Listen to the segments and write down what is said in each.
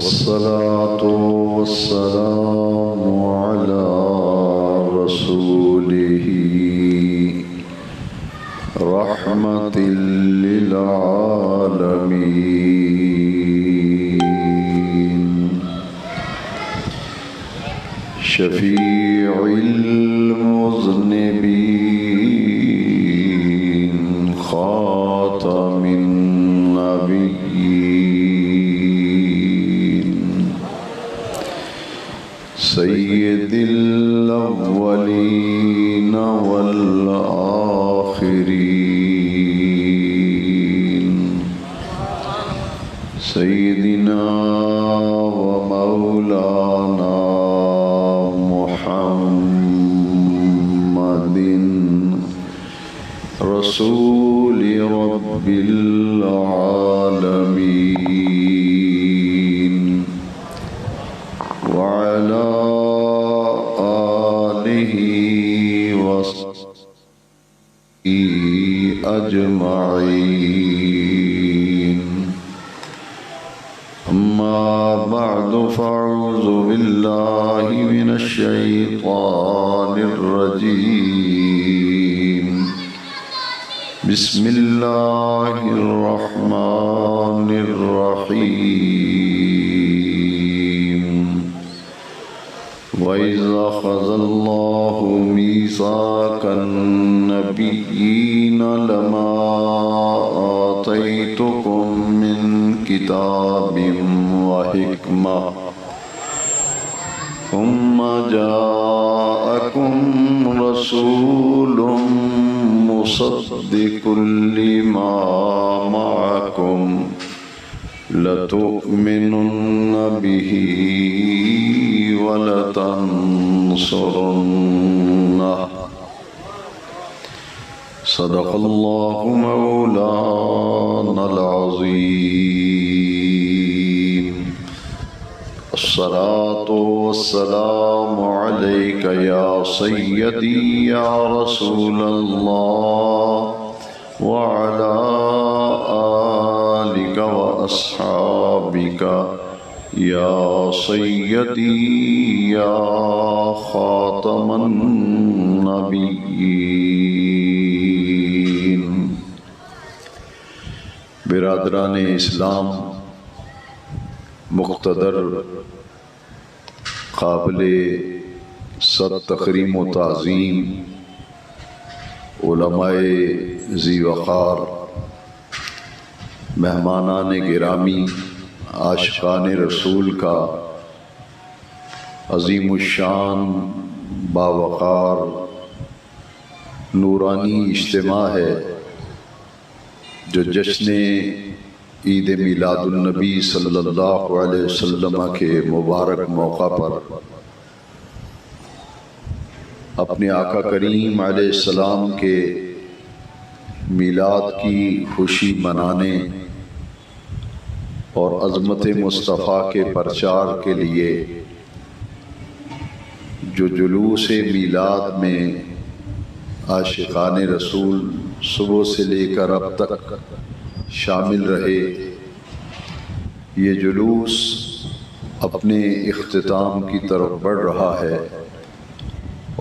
والصلاة والسلام على رسوله رحمة للعالمين شفيع المذنبين خاتم النبيين سيد الأولين والآخرين سيدنا ومولانا محمد رسول رب العالمين وعلى آله وصحبه أجمعين أما بعد فأعوذ بالله من الشيطان الرجيم بسم الله الرحمن الرحيم وإذ أخذ الله ميثاق النبيين لما آتيتكم من كتاب وحكمة ثم جاءكم رسول مصدق لما معكم لتؤمنن به ولتنصرنه صدق الله مولانا العظيم الصلاة والسلام عليك يا سيدي يا رسول الله وعلى آلك وأصحابك يا سيدي يا خاتم النبيين برادران اسلام، مقتدر قابل صد تکریم و تعظیم علماء ذی وقار، مہمانان گرامی، عاشقان رسول کا عظیم الشان باوقار نورانی اجتماع ہے جو جشن عید میلاد النبی صلی اللہ علیہ وسلم کے مبارک موقع پر اپنے آقا کریم علیہ السلام کے میلاد کی خوشی منانے اور عظمت مصطفیٰ کے پرچار کے لیے جو جلوس میلاد میں عاشقان رسول صبح سے لے کر اب تک شامل رہے، یہ جلوس اپنے اختتام کی طرف بڑھ رہا ہے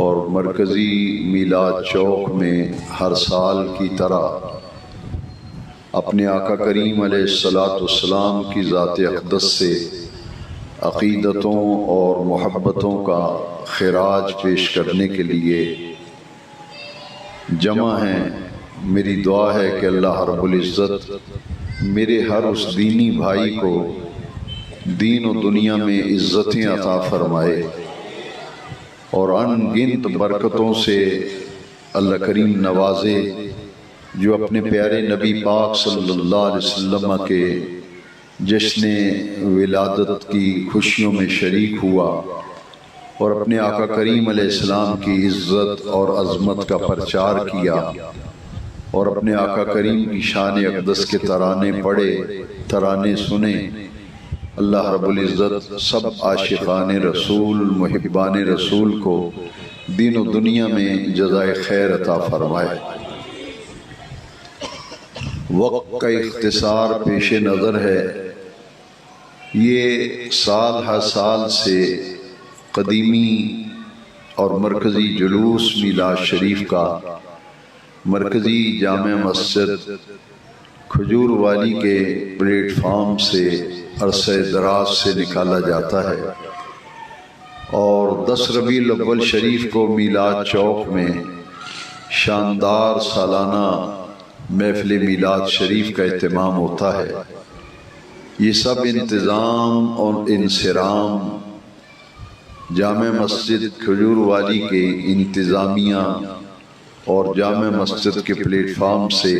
اور مرکزی میلاد چوک میں ہر سال کی طرح اپنے آقا کریم علیہ السلام کی ذات اقدس سے عقیدتوں اور محبتوں کا خراج پیش کرنے کے لیے جمع ہیں۔ میری دعا ہے کہ اللہ رب العزت میرے ہر اس دینی بھائی کو دین و دنیا میں عزتیں عطا فرمائے اور ان گنت برکتوں سے اللہ کریم نوازے، جو اپنے پیارے نبی پاک صلی اللہ علیہ وسلم کے جشن ولادت کی خوشیوں میں شریک ہوا اور اپنے آقا کریم علیہ السلام کی عزت اور عظمت کا پرچار کیا اور اپنے آقا کریم کی شان اقدس کے ترانے پڑھے، ترانے سنے۔ اللہ رب العزت سب عاشقان رسول، محبان رسول کو دین و دنیا میں جزائے خیر عطا فرمائے۔ وقت کا اختصار پیش نظر ہے، یہ سال ہر سال سے قدیمی اور مرکزی جلوس میلاد شریف کا مرکزی جامع مسجد کھجور والی کے پلیٹ فارم سے عرصہ دراز سے نکالا جاتا ہے، اور 10 ربیع الاول شریف کو میلاد چوک میں شاندار سالانہ محفل میلاد شریف کا اہتمام ہوتا ہے۔ یہ سب انتظام اور انصرام جامع مسجد کھجور والی کے انتظامیہ اور جامع مسجد کے پلیٹ فارم سے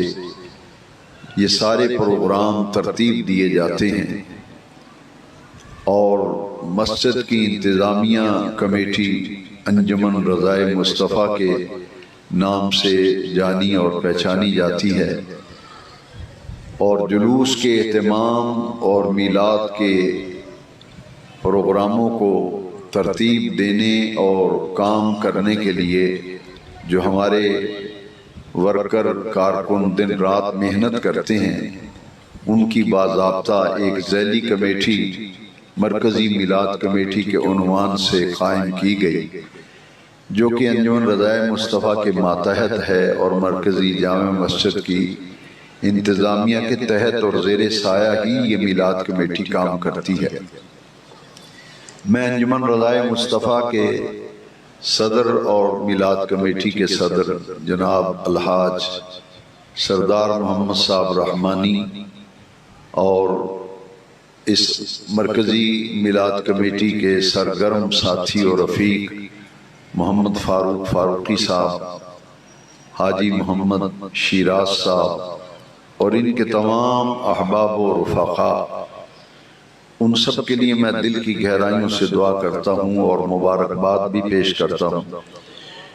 یہ سارے پروگرام ترتیب دیے جاتے ہیں، اور مسجد کی انتظامیہ کمیٹی انجمن رضائے مصطفیٰ کے نام سے جانی اور پہچانی جاتی ہے، اور جلوس کے اہتمام اور میلاد کے پروگراموں کو ترتیب دینے اور کام کرنے کے لیے جو ہمارے ورکر کارکن دن رات محنت کرتے ہیں، ان کی باضابطہ ایک ذیلی کمیٹی مرکزی میلاد کمیٹی کے عنوان سے قائم کی گئی، جو کہ انجمن رضائے مصطفیٰ کے ماتحت ہے اور مرکزی جامع مسجد کی انتظامیہ کے تحت اور زیر سایہ ہی یہ میلاد کمیٹی کام کرتی ہے۔ میں انجمن رضائے مصطفیٰ کے صدر اور میلاد کمیٹی کے صدر جناب الحاج سردار محمد صاحب رحمانی اور اس مرکزی میلاد کمیٹی کے سرگرم ساتھی اور رفیق محمد فاروق فاروقی صاحب، حاجی محمد شیراز صاحب اور ان کے تمام احباب و رفقاء، ان سب کے لیے میں دل کی گہرائیوں سے دعا کرتا ہوں اور مبارکباد بھی پیش کرتا ہوں۔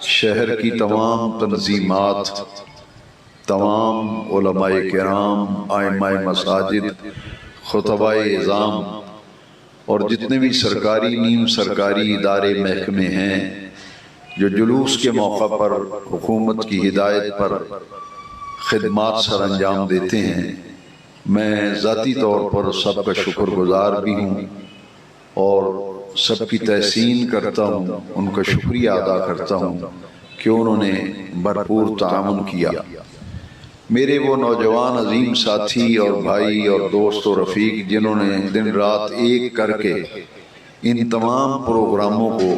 شہر کی تمام تنظیمات، تمام علماء کرام، ائمہ مساجد، خطباء اعظام اور جتنے بھی سرکاری نیم سرکاری ادارے محکمے ہیں جو جلوس کے موقع پر حکومت کی ہدایت پر خدمات سر انجام دیتے ہیں، میں ذاتی طور پر سب کا شکر گزار بھی ہوں اور سب کی تحسین کرتا ہوں، ان کا شکریہ ادا کرتا ہوں کہ انہوں نے بھرپور تعاون کیا۔ میرے وہ نوجوان عظیم ساتھی اور بھائی اور دوست و رفیق جنہوں نے دن رات ایک کر کے ان تمام پروگراموں کو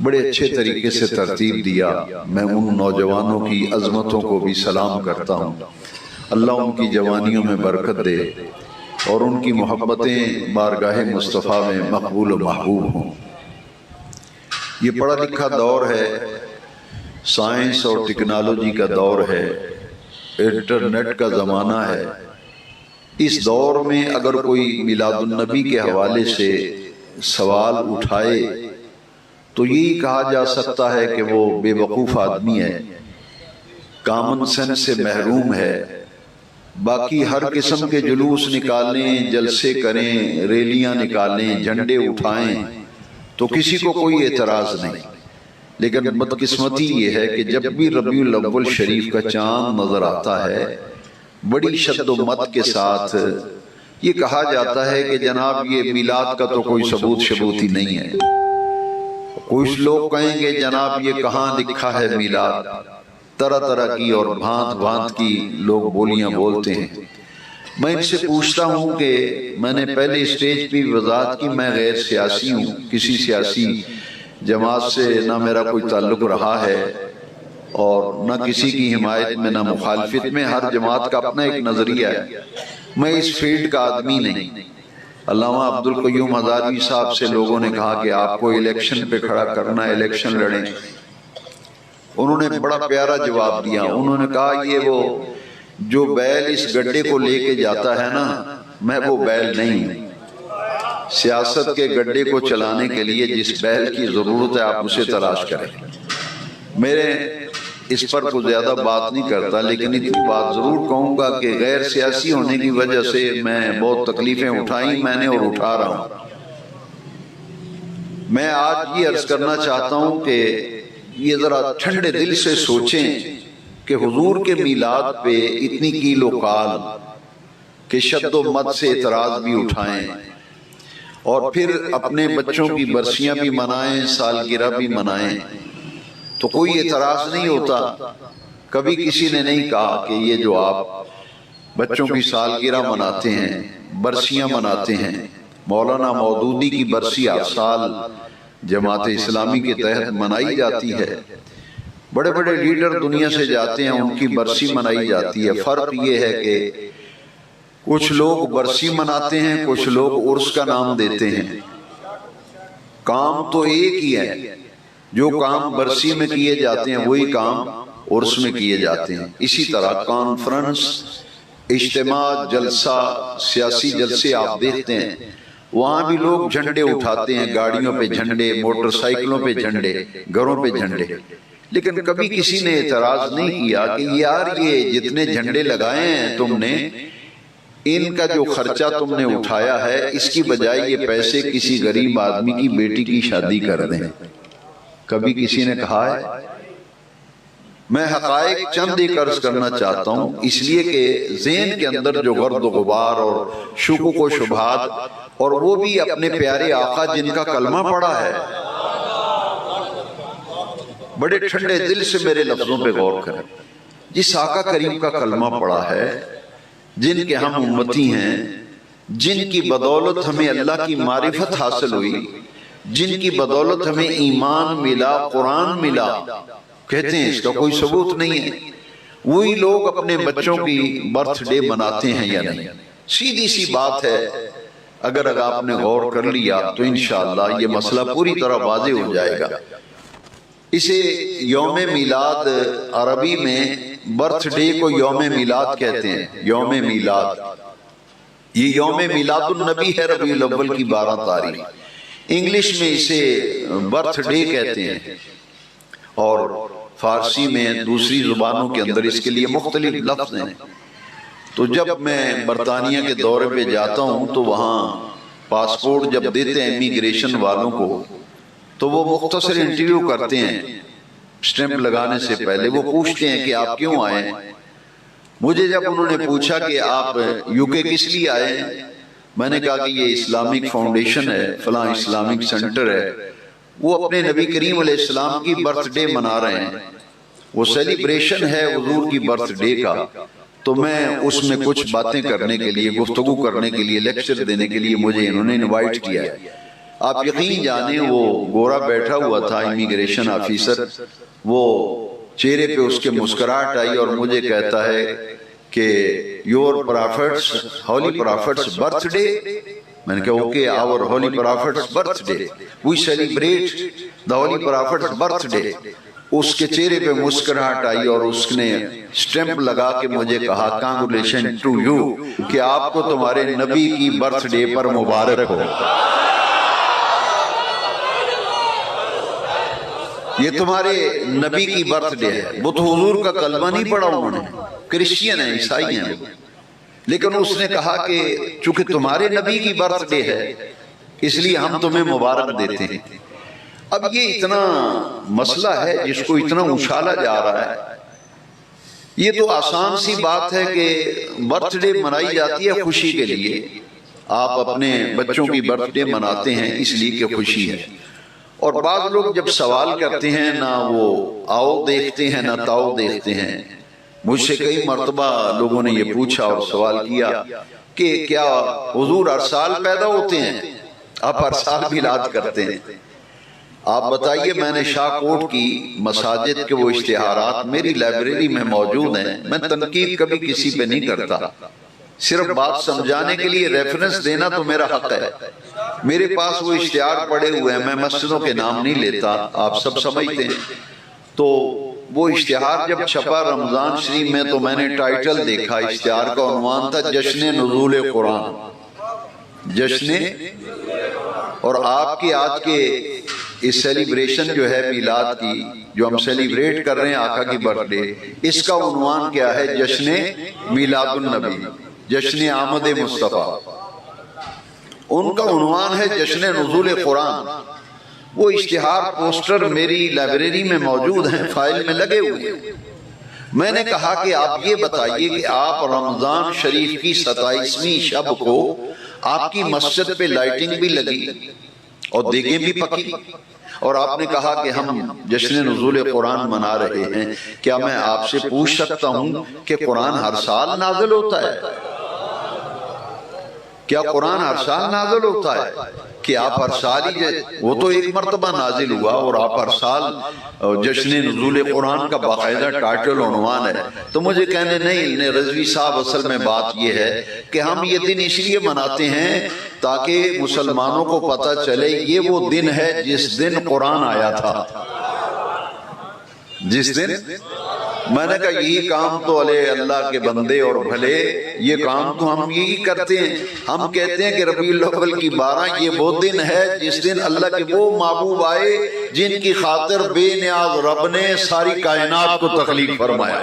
بڑے اچھے طریقے سے ترتیب دیا، میں ان نوجوانوں کی عظمتوں کو بھی سلام کرتا ہوں۔ اللہ ان کی جوانیوں میں برکت دے اور ان کی محبتیں بارگاہ مصطفیٰ میں مقبول و محبوب ہوں۔ یہ پڑھا لکھا دور ہے، سائنس اور ٹیکنالوجی کا دور ہے، انٹرنیٹ کا زمانہ ہے۔ اس دور میں اگر کوئی میلاد النبی کے حوالے سے سوال اٹھائے تو یہی کہا جا سکتا ہے کہ وہ بے وقوف آدمی ہے، کامن سینس سے محروم ہے۔ باقی ہر قسم کے جلوس نکالیں، جلسے کریں، ریلیاں نکالیں، جھنڈے اٹھائیں تو کسی کو کوئی اعتراض نہیں، لیکن بدقسمتی یہ ہے کہ جب بھی ربیع الاول شریف کا چاند نظر آتا ہے، بڑی شد و مت کے ساتھ یہ کہا جاتا ہے کہ جناب یہ میلاد کا تو کوئی ثبوت ہی نہیں ہے۔ کچھ لوگ کہیں گے جناب یہ کہاں لکھا ہے میلاد، طرح طرح کی اور بھانت بھانت کی لوگ بولیاں بولتے ہیں۔ میں ان سے پوچھتا ہوں کہ میں نے پہلے اسٹیج پہ وضاحت کی میں غیر سیاسی ہوں، کسی سیاسی جماعت سے نہ میرا کوئی تعلق رہا ہے اور نہ کسی کی حمایت میں نہ مخالفت میں، ہر جماعت کا اپنا ایک نظریہ ہے، میں اس فیلڈ کا آدمی نہیں۔ علامہ عبدالقیوم ہزاروی صاحب سے لوگوں نے کہا کہ آپ کو الیکشن پہ کھڑا کرنا ہے، الیکشن لڑیں۔ انہوں نے بڑا پیارا جواب دیا، انہوں نے کہا یہ وہ جو بیل اس گڈھے کو لے کے جاتا ہے نا، میں وہ بیل نہیں ہوں۔ سیاست کے گڈھے کو چلانے کے لیے جس بیل کی ضرورت ہے آپ اسے تلاش کریں۔ میرے اس پر کوئی زیادہ بات نہیں کرتا، لیکن اتنی بات ضرور کہوں گا کہ غیر سیاسی ہونے کی وجہ سے میں بہت تکلیفیں اٹھائیں میں نے اور اٹھا رہا ہوں۔ میں آج یہ عرض کرنا چاہتا ہوں کہ یہ ذرا ٹھنڈے دل سے سوچیں کہ حضور کے میلاد پہ اتنی کیل و کال کہ شد و مت سے اعتراض بھی اٹھائیں، اور پھر اپنے بچوں کی برسیاں بھی منائیں، سالگرہ بھی منائیں، تو کوئی اعتراض نہیں ہوتا۔ کبھی کسی نے نہیں کہا کہ یہ جو آپ بچوں کی سالگرہ مناتے ہیں، برسیاں مناتے ہیں، مولانا مودودی کی برسی ہر سال جماعت اسلامی کے تحت منائی جاتی ہے، بڑے بڑے لیڈر دنیا سے جاتے ہیں، ان کی برسی منائی جاتی ہے۔ فرق یہ ہے کہ کچھ لوگ برسی مناتے ہیں، کچھ لوگ عرس کا نام دیتے ہیں۔ کام تو ایک ہی ہے، جو کام برسی میں کیے جاتے ہیں وہی کام عرس میں کیے جاتے ہیں۔ اسی طرح کانفرنس، اجتماع، جلسہ، سیاسی جلسے آپ دیکھتے ہیں، وہاں بھی لوگ جھنڈے اٹھاتے ہیں، گاڑیوں پہ جھنڈے، موٹر سائیکلوں پہ جھنڈے، گھروں پہ جھنڈے، لیکن کبھی کسی نے اعتراض نہیں کیا کہ یار یہ جتنے جھنڈے لگائے ہیں تم نے، ان کا جو خرچہ تم نے اٹھایا ہے، اس کی بجائے یہ پیسے کسی غریب آدمی کی بیٹی کی شادی کر دیں۔ کبھی کسی نے کہا ہے؟ میں حقائق چند ایک عرض کرنا چاہتا ہوں، اس لیے کہ ذہن کے اندر جو غرد و غبار اور شکوک و شبہات، اور وہ بھی اپنے پیارے آقا جن کا کلمہ پڑھا ہے، بڑے ٹھنڈے دل سے میرے لفظوں پہ غور کریں۔ جس آقا کریم کا کلمہ پڑھا ہے، جن کے ہم امتی ہیں، جن کی بدولت ہمیں اللہ کی معرفت حاصل ہوئی، جن کی بدولت ہمیں ایمان ملا، قرآن ملا، کہتے ہیں اس کا کوئی ثبوت نہیں ہے، وہی لوگ اپنے بچوں کی برتھ ڈے مناتے ہیں یا نہیں؟ سیدھی سی بات ہے، اگر آپ نے غور کر لیا تو انشاءاللہ یہ مسئلہ پوری طرح واضح ہو جائے گا۔ اسے یوم میلاد، عربی میں برتھ ڈے کو یوم میلاد کہتے ہیں، یوم میلاد۔ یہ یوم میلاد النبی ہے، ربیع الاول کی 12 تاریخ۔ انگلش میں اسے برتھ ڈے کہتے ہیں، اور فارسی میں دوسری زبانوں کے اندر اس کے لیے مختلف لفظ ہیں۔ تو جب میں برطانیہ کے دورے پہ جاتا ہوں تو وہاں پاسپورٹ جب دیتے ہیں امیگریشن والوں کو، تو وہ مختصر انٹرویو کرتے ہیں سٹیمپ لگانے سے پہلے۔ وہ پوچھتے ہیں کہ آپ کیوں آئے ہیں؟ مجھے جب انہوں نے پوچھا کہ آپ یو کے کس لیے آئے ہیں، میں نے کہا کہ یہ اسلامک فاؤنڈیشن ہے، فلاں اسلامک سینٹر ہے، وہ اپنے نبی کریم علیہ السلام کی برتھ ڈے منا رہے ہیں، وہ سیلیبریشن ہے حضور کی برتھ ڈے کا، تو میں اس میں کچھ باتیں کرنے کے لیے، گفتگو کرنے کے لیے، لیکچر دینے کے لیے مجھے انہوں نے انوائٹ کیا ہے۔ آپ یقین جانیں وہ گورا بیٹھا ہوا تھا امیگریشن آفیسر، وہ چہرے پہ اس کے مسکراہٹ آئی اور مجھے کہتا ہے کہ your prophet's holy prophet's birthday. میں نے کہا okay, our holy prophet's birthday, we celebrate the holy prophet's birthday. اس کے چہرے پہ مسکراہٹ آئی اور اس نے سٹیمپ لگا کے مجھے کہا کانگریچولیشن ٹو یو، کہ آپ کو تمہارے نبی کی برتھ ڈے پر مبارک ہو۔ یہ تمہارے نبی کی برتھ ڈے ہے۔ وہ تو حضور کا کلمہ نہیں پڑھا انہوں نے، کرسچین ہیں، عیسائی ہیں، لیکن اس نے کہا کہ چونکہ تمہارے نبی کی برتھ ڈے ہے اس لیے ہم تمہیں مبارک دیتے ہیں۔ اب یہ اتنا مسئلہ ہے جس کو اتنا اچھالا جا رہا ہے۔ یہ تو آسان سی بات ہے کہ برتھ ڈے منائی جاتی ہے خوشی کے لیے، آپ اپنے بچوں کی برتھ ڈے مناتے ہیں اس لیے کہ خوشی ہے۔ اور بعض لوگ جب سوال کرتے ہیں، نہ وہ آؤ دیکھتے ہیں نہ تاؤ دیکھتے ہیں۔ مجھ سے کئی مرتبہ لوگوں نے یہ پوچھا اور سوال کیا کہ کیا حضور ہر سال پیدا ہوتے ہیں؟ آپ ہر سال میلاد کرتے ہیں؟ آپ بتائیے۔ میں نے شاہ کوٹ کی مساجد کے وہ اشتہارات میری لائبریری میں موجود ہیں، میں تنقید کبھی کسی پہ نہیں کرتا، صرف بات سمجھانے کے لیے ریفرنس دینا تو میرا حق ہے۔ میرے پاس وہ اشتہار پڑے ہوئے ہیں، میں مسجدوں کے نام نہیں لیتا، آپ سب سمجھتے ہیں۔ تو وہ اشتہار جب چھپا رمضان شریف میں تو میں نے ٹائٹل دیکھا، اشتہار کا عنوان تھا جشن نزول قرآن، جشن۔ اور آپ کے آج کے اس سیلیبریشن جو ہے میلاد کی، جو ہم سیلیبریٹ کر رہے ہیں آقا کی برتھ ڈے، اس کا عنوان کیا ہے؟ جشن میلاد النبی، جشن آمد مصطفیٰ۔ ان کا عنوان ہے جشن نزول قرآن۔ وہ اشتہار پوسٹر میری لائبریری میں موجود ہیں، فائل میں لگے ہوئے ہیں۔ میں نے کہا کہ آپ یہ بتائیے کہ آپ رمضان شریف کی 27ویں شب کو آپ کی مسجد پہ لائٹنگ بھی لگی اور دیگیں بھی پکی، اور آپ نے کہا کہ ہم جشن نزول قرآن منا رہے ہیں، کیا میں آپ سے پوچھ سکتا ہوں کہ قرآن ہر سال نازل ہوتا ہے؟ کیا قرآن ہر سال نازل ہوتا ہے کہ آپ ہر سال ہی وہ تو ایک مرتبہ نازل ہوا اور آپ ہر سال جشن نزول قرآن کا باقاعدہ ٹائٹل عنوان ہے؟ تو مجھے کہنے نہیں رضوی صاحب، اصل میں بات یہ ہے کہ ہم یہ دن اس لیے مناتے ہیں تاکہ مسلمانوں کو پتہ چلے یہ وہ دن ہے جس دن قرآن آیا تھا، جس دن میں نے کہا یہی کام تو علیہ اللہ کے بندے اور بھلے، یہ کام تو ہم یہی کرتے ہیں۔ ہم کہتے ہیں کہ ربیع الاول کی 12 یہ وہ دن ہے جس دن اللہ کے وہ محبوب آئے جن کی خاطر بے نیاز رب نے ساری کائنات کو تخلیق فرمایا۔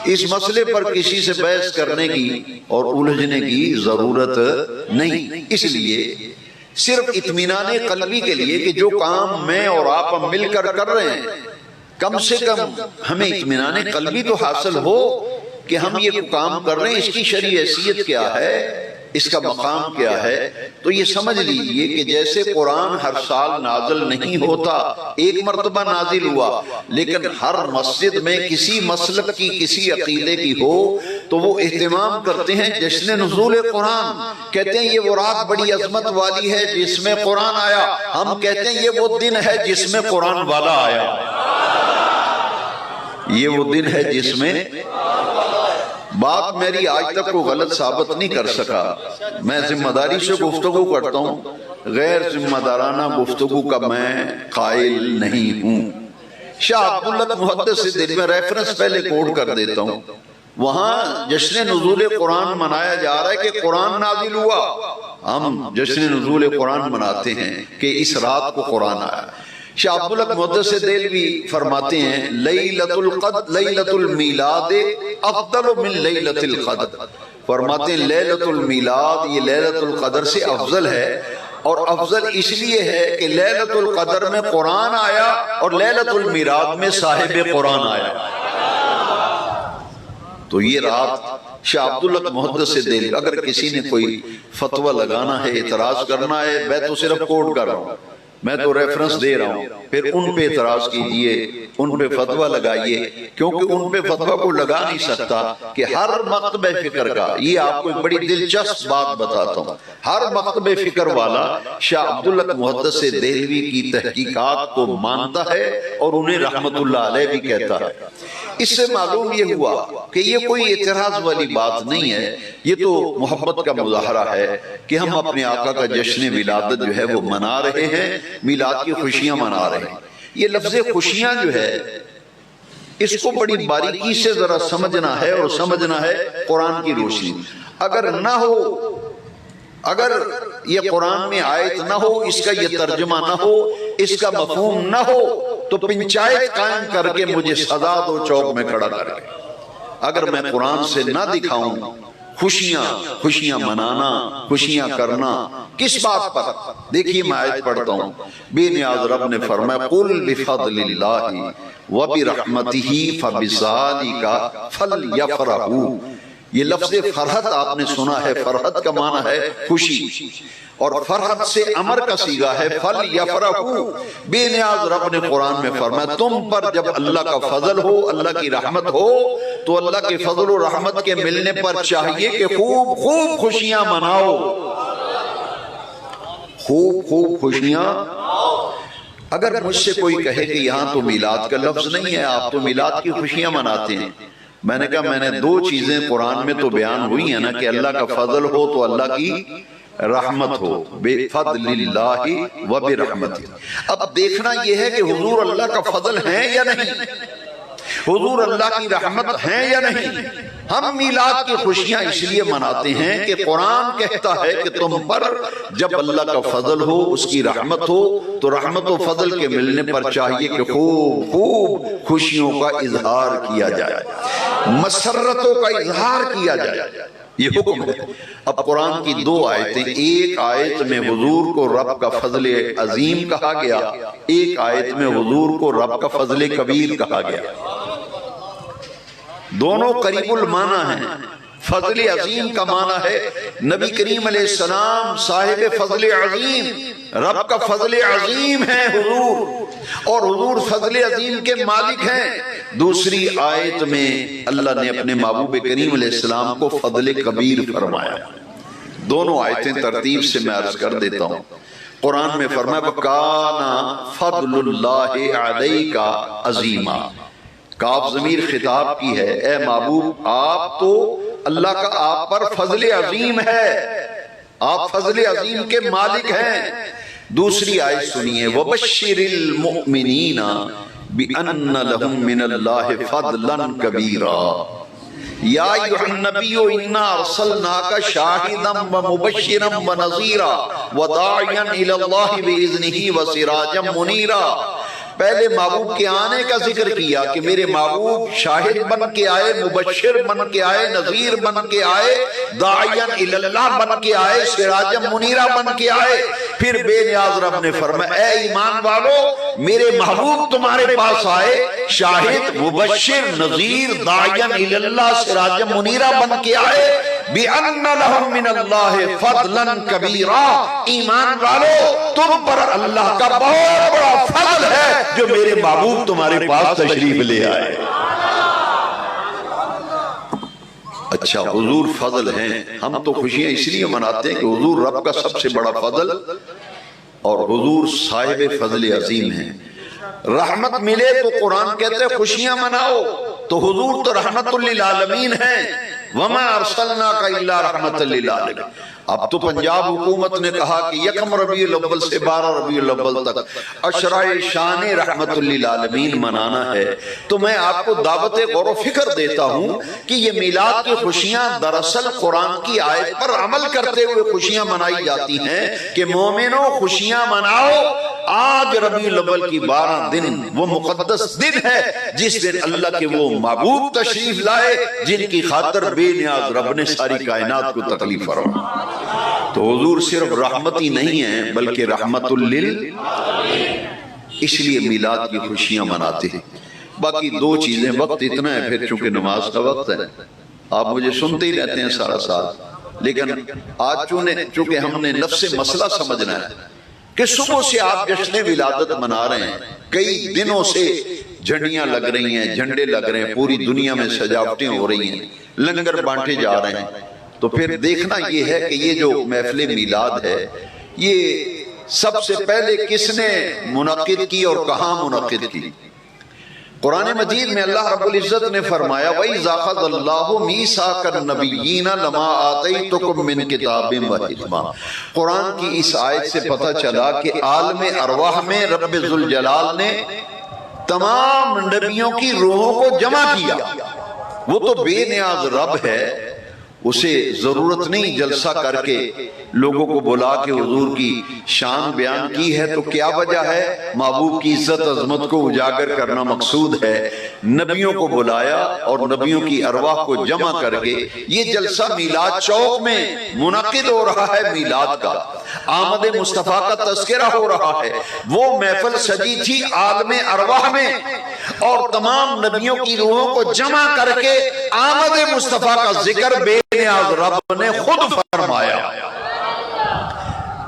اس مسئلے پر کسی سے بحث کرنے کی اور الجھنے کی ضرورت نہیں، اس لیے صرف اطمینان قلبی کے لیے کہ جو کام میں اور آپ مل کر کر رہے ہیں، کم سے کم ہمیں اطمینان قلبی تو حاصل ہو کہ ہم یہ کام کر رہے ہیں، اس کی شرعی حیثیت کیا ہے، اس کا مقام کیا ہے۔ تو یہ سمجھ لیجئے کہ جیسے قرآن ہر سال نازل نہیں ہوتا، ایک مرتبہ نازل ہوا، لیکن ہر مسجد میں کسی مسلک کی کسی عقیدے کی ہو تو وہ اہتمام کرتے ہیں جشن نزول قرآن، کہتے ہیں یہ وہ رات بڑی عظمت والی ہے جس میں قرآن آیا، ہم کہتے ہیں یہ وہ دن ہے جس میں قرآن والا آیا، یہ وہ دن ہے جس میں۔ بات میری آج تک کو غلط ثابت نہیں کر سکا، میں ذمہ داری سے گفتگو کرتا ہوں، غیر ذمہ دارانہ گفتگو کا میں قائل نہیں ہوں۔ شاہ عبداللہ محدث سے دل میں ریفرنس پہلے کوٹ کر دیتا ہوں، وہاں جشن نزول قرآن منایا جا رہا ہے کہ قرآن نازل ہوا، ہم جشن نزول قرآن مناتے ہیں کہ اس رات کو قرآن آیا۔ شاہ عبداللہ محدث دہلوی فرماتے ہیں لیلۃ القدر لیلۃ المیلاد افضل من لیلۃ القدر، فرماتے ہیں لیلۃ المیلاد یہ لیلۃ القدر سے افضل ہے، اور افضل اس لیے ہے کہ لیلۃ القدر میں قرآن آیا اور لیلۃ المیلاد میں صاحب قرآن آیا۔ تو یہ رات شاہ عبداللہ محدث دہلوی، اگر کسی نے کوئی فتویٰ لگانا ہے، اعتراض کرنا ہے، میں تو صرف کوٹ کر رہا ہوں، میں تو ریفرنس دے رہا ہوں، پھر ان پہ اعتراض کیجئے، ان پہ فتویٰ لگائیے، کیونکہ ان پہ فتویٰ کو لگا نہیں سکتا کہ ہر مکتب فکر کا، یہ آپ کو ایک بڑی دلچسپ بات بتاتا ہوں، ہر مکتب فکر والا شاہ عبداللہ محدث دہلوی کی تحقیقات کو مانتا ہے اور انہیں رحمت اللہ علیہ بھی کہتا ہے۔ اس سے معلوم یہ ہوا کہ یہ کوئی اعتراض والی بات نہیں ہے، یہ تو محبت کا مظاہرہ ہے کہ ہم اپنے آقا کا جشن ولادت جو ہے وہ منا رہے ہیں، میلاد کی خوشیاں منا رہے ہیں۔ یہ لفظ خوشیاں جو ہے اس کو بڑی باریکی سے ذرا سمجھنا ہے، اور سمجھنا ہے قرآن کی روشنی۔ اگر نہ ہو، اگر یہ قرآن میں آیت نہ ہو، اس کا یہ ترجمہ نہ ہو، اس کا مفہوم نہ ہو، تو پنچایت قائم کر کے مجھے سزا دو چوک میں کھڑا کر کے۔ اگر میں قرآن سے نہ دکھاؤں خوشیاں منانا، خوشیاں کرنا، کس بات پر؟ دیکھیے میں آیت پڑھتا ہوں، بے نیاز رب نے فرمایا قُلْ بِفَضْلِ اللَّهِ وَبِرَحْمَتِهِ فَبِذَلِكَ فَلْيَفْرَحُوا۔ یہ لفظ فرحت آپ نے سنا ہے، فرحت کا معنی ہے خوشی، اور فرحت سے امر کا صیغہ ہے فَلْيَفْرَحُوا۔ بے نیاز رب نے قرآن میں فرمایا تم پر جب اللہ کا فضل ہو، اللہ کی رحمت ہو، تو اللہ کے فضل و رحمت کے ملنے پر چاہیے کہ خوب خوب خوشیاں مناؤ، خوب خوب خوشیاں۔ اگر مجھ سے کوئی کہے کہ یہاں تو میلاد کا لفظ نہیں ہے، آپ تو میلاد کی خوشیاں مناتے ہیں، میں نے کہا میں نے دو چیزیں قرآن میں تو بیان ہوئی ہیں نا، کہ اللہ کا فضل ہو تو اللہ کی رحمت ہو، بِفَضْلِ اللَّهِ وَبِرَحْمَتِهِ۔ اب دیکھنا یہ ہے کہ حضور اللہ کا فضل ہے یا نہیں، حضور اللہ کی رحمت ہے یا نہیں۔ ہم میلاد کی خوشیاں اس لیے مناتے ہیں کہ قرآن کہتا ہے کہ تم پر جب اللہ کا فضل ہو، اس کی رحمت ہو، تو رحمت و فضل کے ملنے پر چاہیے کہ خوب خوب خوشیوں کا اظہار کیا جائے، مسرتوں کا اظہار کیا جائے، یہ حکم ہے۔ اب قرآن کی دو آیتیں، ایک آیت میں حضور کو رب کا فضل عظیم کہا گیا، ایک آیت میں حضور کو رب کا فضل کبیر کہا گیا، دونوں قریب المعنی ہیں۔ فضل عظیم کا معنی ہے نبی کریم علیہ السلام صاحب فضل عظیم، رب کا فضل عظیم ہے حضور، اور حضور فضل عظیم کے مالک ہیں۔ دوسری آیت میں اللہ نے اپنے محبوب کریم علیہ السلام کو فضل کبیر فرمایا۔ دونوں آیتیں ترتیب سے میں عرض کر دیتا ہوں۔ قرآن میں فرمایا وَكَانَ فَضْلُ اللَّهِ عَلَيْكَ عَظِيمًا، کاف ضمیر خطاب کی ہے، اے محبوب آپ تو اللہ کا آپ پر فضل عظیم ہے، آپ فضل عظیم کے مالک ہیں۔ دوسری آیت سنیے وَبَشِّرِ الْمُؤْمِنِينَ بِأَنَّ لَهُم مِّنَ اللَّهِ فَضْلًا كَبِيرًا یا ایھا النبی انا ارسلناک شاہدا ومبشرا ونذیرا وداعیا الی اللہ باذنہ وسراجا منیرا۔ پہلے محبوب کے آنے کا ذکر کیا کہ میرے محبوب شاہد بن کے آئے، مبشر بن کے آئے، نذیر بن کے آئے، داعیا الی اللہ بن کے آئے، سراجا منیرا بن کے آئے۔ پھر بے نیاز رب نے فرمایا اے ایمان والو میرے محبوب تمہارے پاس آئے، شاہد، مبشر، نذیر، داعیا الی اللہ، سراجا منیرا بن کے آئے، بِأَنَّ لَهُم مِّنَ اللَّهِ فَضْلًا كَبِيرًا، ایمان والو تم پر اللہ کا بہت بڑا فضل ہے جو میرے محبوب تمہارے پاس تشریف لے آئے۔ اچھا حضور فضل ہیں، ہم تو خوشیاں اس لیے مناتے ہیں کہ حضور رب کا سب سے بڑا فضل اور حضور صاحب فضل عظیم ہیں۔ رحمت ملے تو قرآن کہتے ہیں خوشیاں مناؤ، تو حضور تو رحمت للعالمین ہیں، وما ارسلناک الا رحمت للعالمین۔ اب تو پنجاب حکومت نے کہا کہ یکم ربیع الاول سے 12 ربیع الاول تک عشرہ شان رحمت للعالمین منانا ہے، تو میں آپ کو دعوت غور و فکر دیتا ہوں کہ یہ میلاد کی خوشیاں دراصل قرآن کی آیت پر عمل کرتے ہوئے خوشیاں منائی جاتی ہیں کہ مومنوں خوشیاں مناؤ، آج ربیع الاول کی 12 دن وہ مقدس دن ہے جس دن اللہ کے وہ محبوب تشریف لائے جن کی خاطر بے نیاز رب نے ساری کائنات کو تکلیف فرمائی۔ تو حضور صرف رحمتی نہیں ہیں بلکہ رحمت اس لیے میلاد کی خوشیاں مناتے ہیں۔ باقی دو چیزیں، وقت اتنا ہے پھر چونکہ نماز کا وقت ہے، آپ مجھے سنتے ہی رہتے ہیں سارا سال، لیکن آج چونکہ ہم نے نفس مسئلہ سمجھنا ہے کہ صبح سے آپ جشن ولادت منا رہے ہیں، کئی دنوں سے جھنڈیاں لگ رہی ہیں، جھنڈے لگ رہے ہیں، پوری دنیا میں سجاوٹیں ہو رہی ہیں، لنگر بانٹے جا رہے ہیں، تو پھر دیکھنا یہ ہے کہ یہ جو محفل میلاد ہے یہ سب سے پہلے کس نے منعقد کی اور کہاں منعقد کی؟ قرآن مجید میں اللہ رب العزت نے فرمایا وَإِذَا أَخَذَ اللَّهُ مِيثَاقَ النَّبِيِّينَ لَمَا آتَيْتُكُم مِّن كِتَابٍ وَحِكْمَةٍ۔ قرآن کی اس آیت سے پتہ چلا کہ عالم ارواح میں رب ذوالجلال نے تمام نبیوں کی روحوں کو جمع کیا۔ وہ تو بے نیاز رب ہے، اسے ضرورت نہیں جلسہ کر کے لوگوں کو بلا کے حضور کی شان بیان کی ہے، تو کیا وجہ ہے؟ محبوب کی عزت عظمت کو اجاگر کرنا مقصود ہے۔ نبیوں کو بلایا اور نبیوں کی ارواح کو جمع کر کے یہ جلسہ میلاد چوک میں منعقد ہو رہا ہے۔ میلاد کا آمد مصطفیٰ کا تذکرہ ہو رہا ہے، وہ محفل سجی تھی عالم ارواح میں، اور تمام نبیوں کی روحوں کو جمع کر کے آمد مصطفیٰ کا ذکر بے نیاز رب نے خود فرمایا۔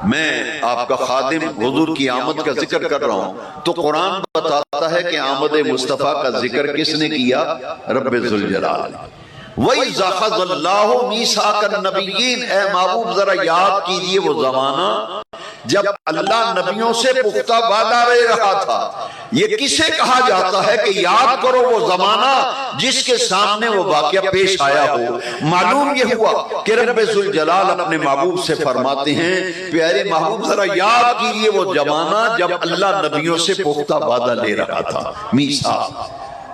میں آپ کا خادم حضور کی آمد کا ذکر کر رہا ہوں تو قرآن بتاتا ہے کہ آمد مصطفیٰ کا ذکر کس نے کیا؟ رب ذوالجلال۔ وَإِذَا أَخَذَ اللَّهُ مِيثَاقَ النَّبِيِّينَ، اے محبوب ذرا یاد کیجئے وہ زمانہ جب اللہ نبیوں سے پختہ وعدہ لے رہا تھا۔ یہ کسے کہا جاتا ہے کہ یاد کرو وہ زمانہ جس کے سامنے وہ واقعہ پیش آیا ہو؟ معلوم یہ ہوا کہ رب ذوالجلال اپنے محبوب سے فرماتے ہیں پیارے محبوب ذرا یاد کیجئے وہ زمانہ جب اللہ نبیوں سے پختہ وعدہ لے رہا تھا۔ میثاق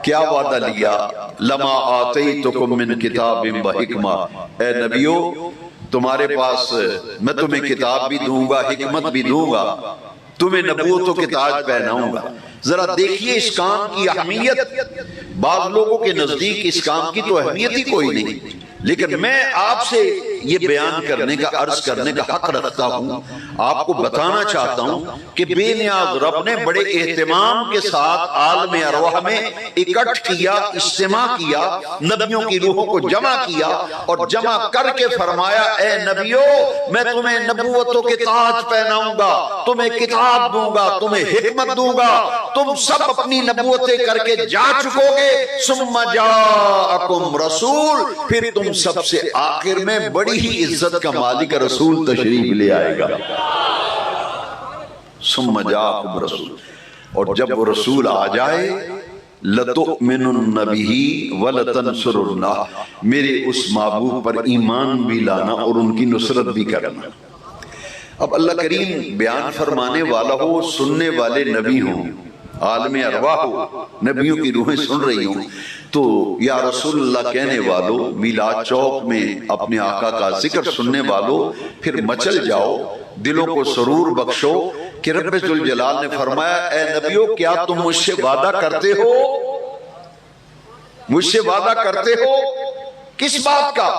کیا وعدہ لیا؟ لما آتیتکم من کتاب و حکمہ، اے نبیو تمہارے پاس میں تمہیں کتاب بھی دوں گا، حکمت بھی دوں گا، تمہیں نبوت و تاج پہناؤں گا۔ ذرا دیکھیے اس کام کی اہمیت۔ بعض لوگوں کے نزدیک اس کام کی تو اہمیت ہی کوئی نہیں، لیکن میں آپ سے یہ بیان کرنے کا، عرض کرنے کا حق رکھتا ہوں۔ آپ کو بتانا چاہتا ہوں کہ بے نیاز رب نے بڑے اہتمام کے ساتھ عالم ارواح میں اکٹھ کیا، اجتماع کیا، نبیوں کی روحوں کو جمع کیا اور جمع کر کے فرمایا اے نبیو میں تمہیں نبوتوں کے تاج پہناؤں گا، تمہیں کتاب دوں گا، تمہیں حکمت دوں گا، تم سب اپنی نبوتیں کر کے جا چکو گے، ثم جاءکم رسول، پھر تم سب سے آخر میں بڑی ہی عزت کا مالک رسول تشریف لے آئے گا۔ ثم جاءکم رسول، اور جب وہ رسول آ جائے لَتُؤْمِنُنَّ بِهِ وَلَتَنْصُرُنَّهُ، میرے اس محبوب پر ایمان بھی لانا اور ان کی نصرت بھی کرنا۔ اب اللہ کریم بیان فرمانے والا ہو، سننے والے نبی ہوں، عالم ارواح ہو، نبیوں کی روحیں سن رہی ہوں، تو یا رسول اللہ کہنے والوں، میلاد چوک میں اپنے آقا کا ذکر سننے والوں، پھر مچل جاؤ، دلوں کو سرور بخشو کہ رب ذوالجلال نے فرمایا اے نبیو کیا تم مجھ سے وعدہ کرتے ہو؟ مجھ سے وعدہ کرتے ہو کس بات کا؟